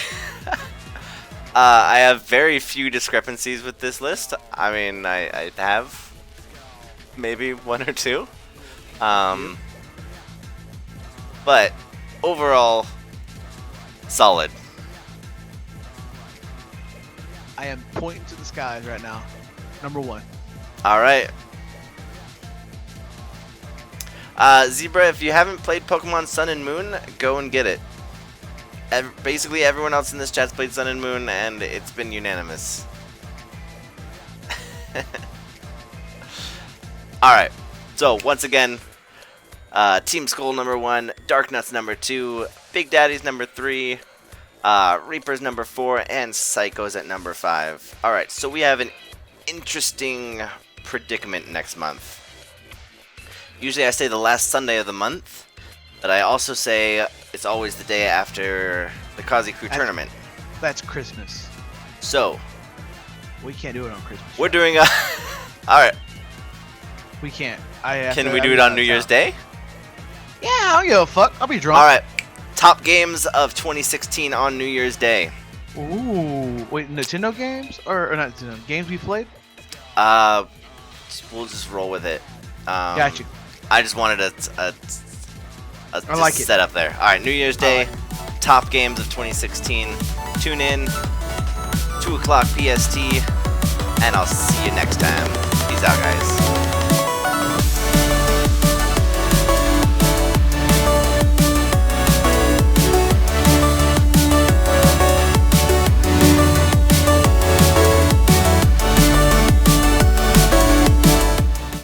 S1: I have very few discrepancies with this list. I mean, I have maybe 1 or 2. But overall, solid.
S2: I am pointing to the skies right now. Number 1.
S1: All right. Zebra, if you haven't played Pokemon Sun and Moon, go and get it. Basically, everyone else in this chat's played Sun and Moon, and it's been unanimous. Alright, so once again, Team Skull number 1, Dark Nuts number 2, Big Daddy's number 3, Reapers number 4, and Psychos at number 5. Alright, so we have an interesting predicament next month. Usually I say the last Sunday of the month, but I also say it's always the day after the Kaze Krew tournament.
S2: That's Christmas.
S1: So,
S2: We can't do it on Christmas.
S1: we're doing a... Alright,
S2: We can't.
S1: can we do it on New Year's Day?
S2: Yeah, I don't give a fuck. I'll be drunk.
S1: Alright, top games of 2016 on New Year's Day.
S2: Ooh, wait, Nintendo games or not Nintendo games we played?
S1: We'll just roll with it.
S2: Got you.
S1: I just wanted a
S2: I like it.
S1: set up there. Alright, New Year's Day, top games of 2016. Tune in, 2 o'clock PST, and I'll see you next time. Peace out, guys.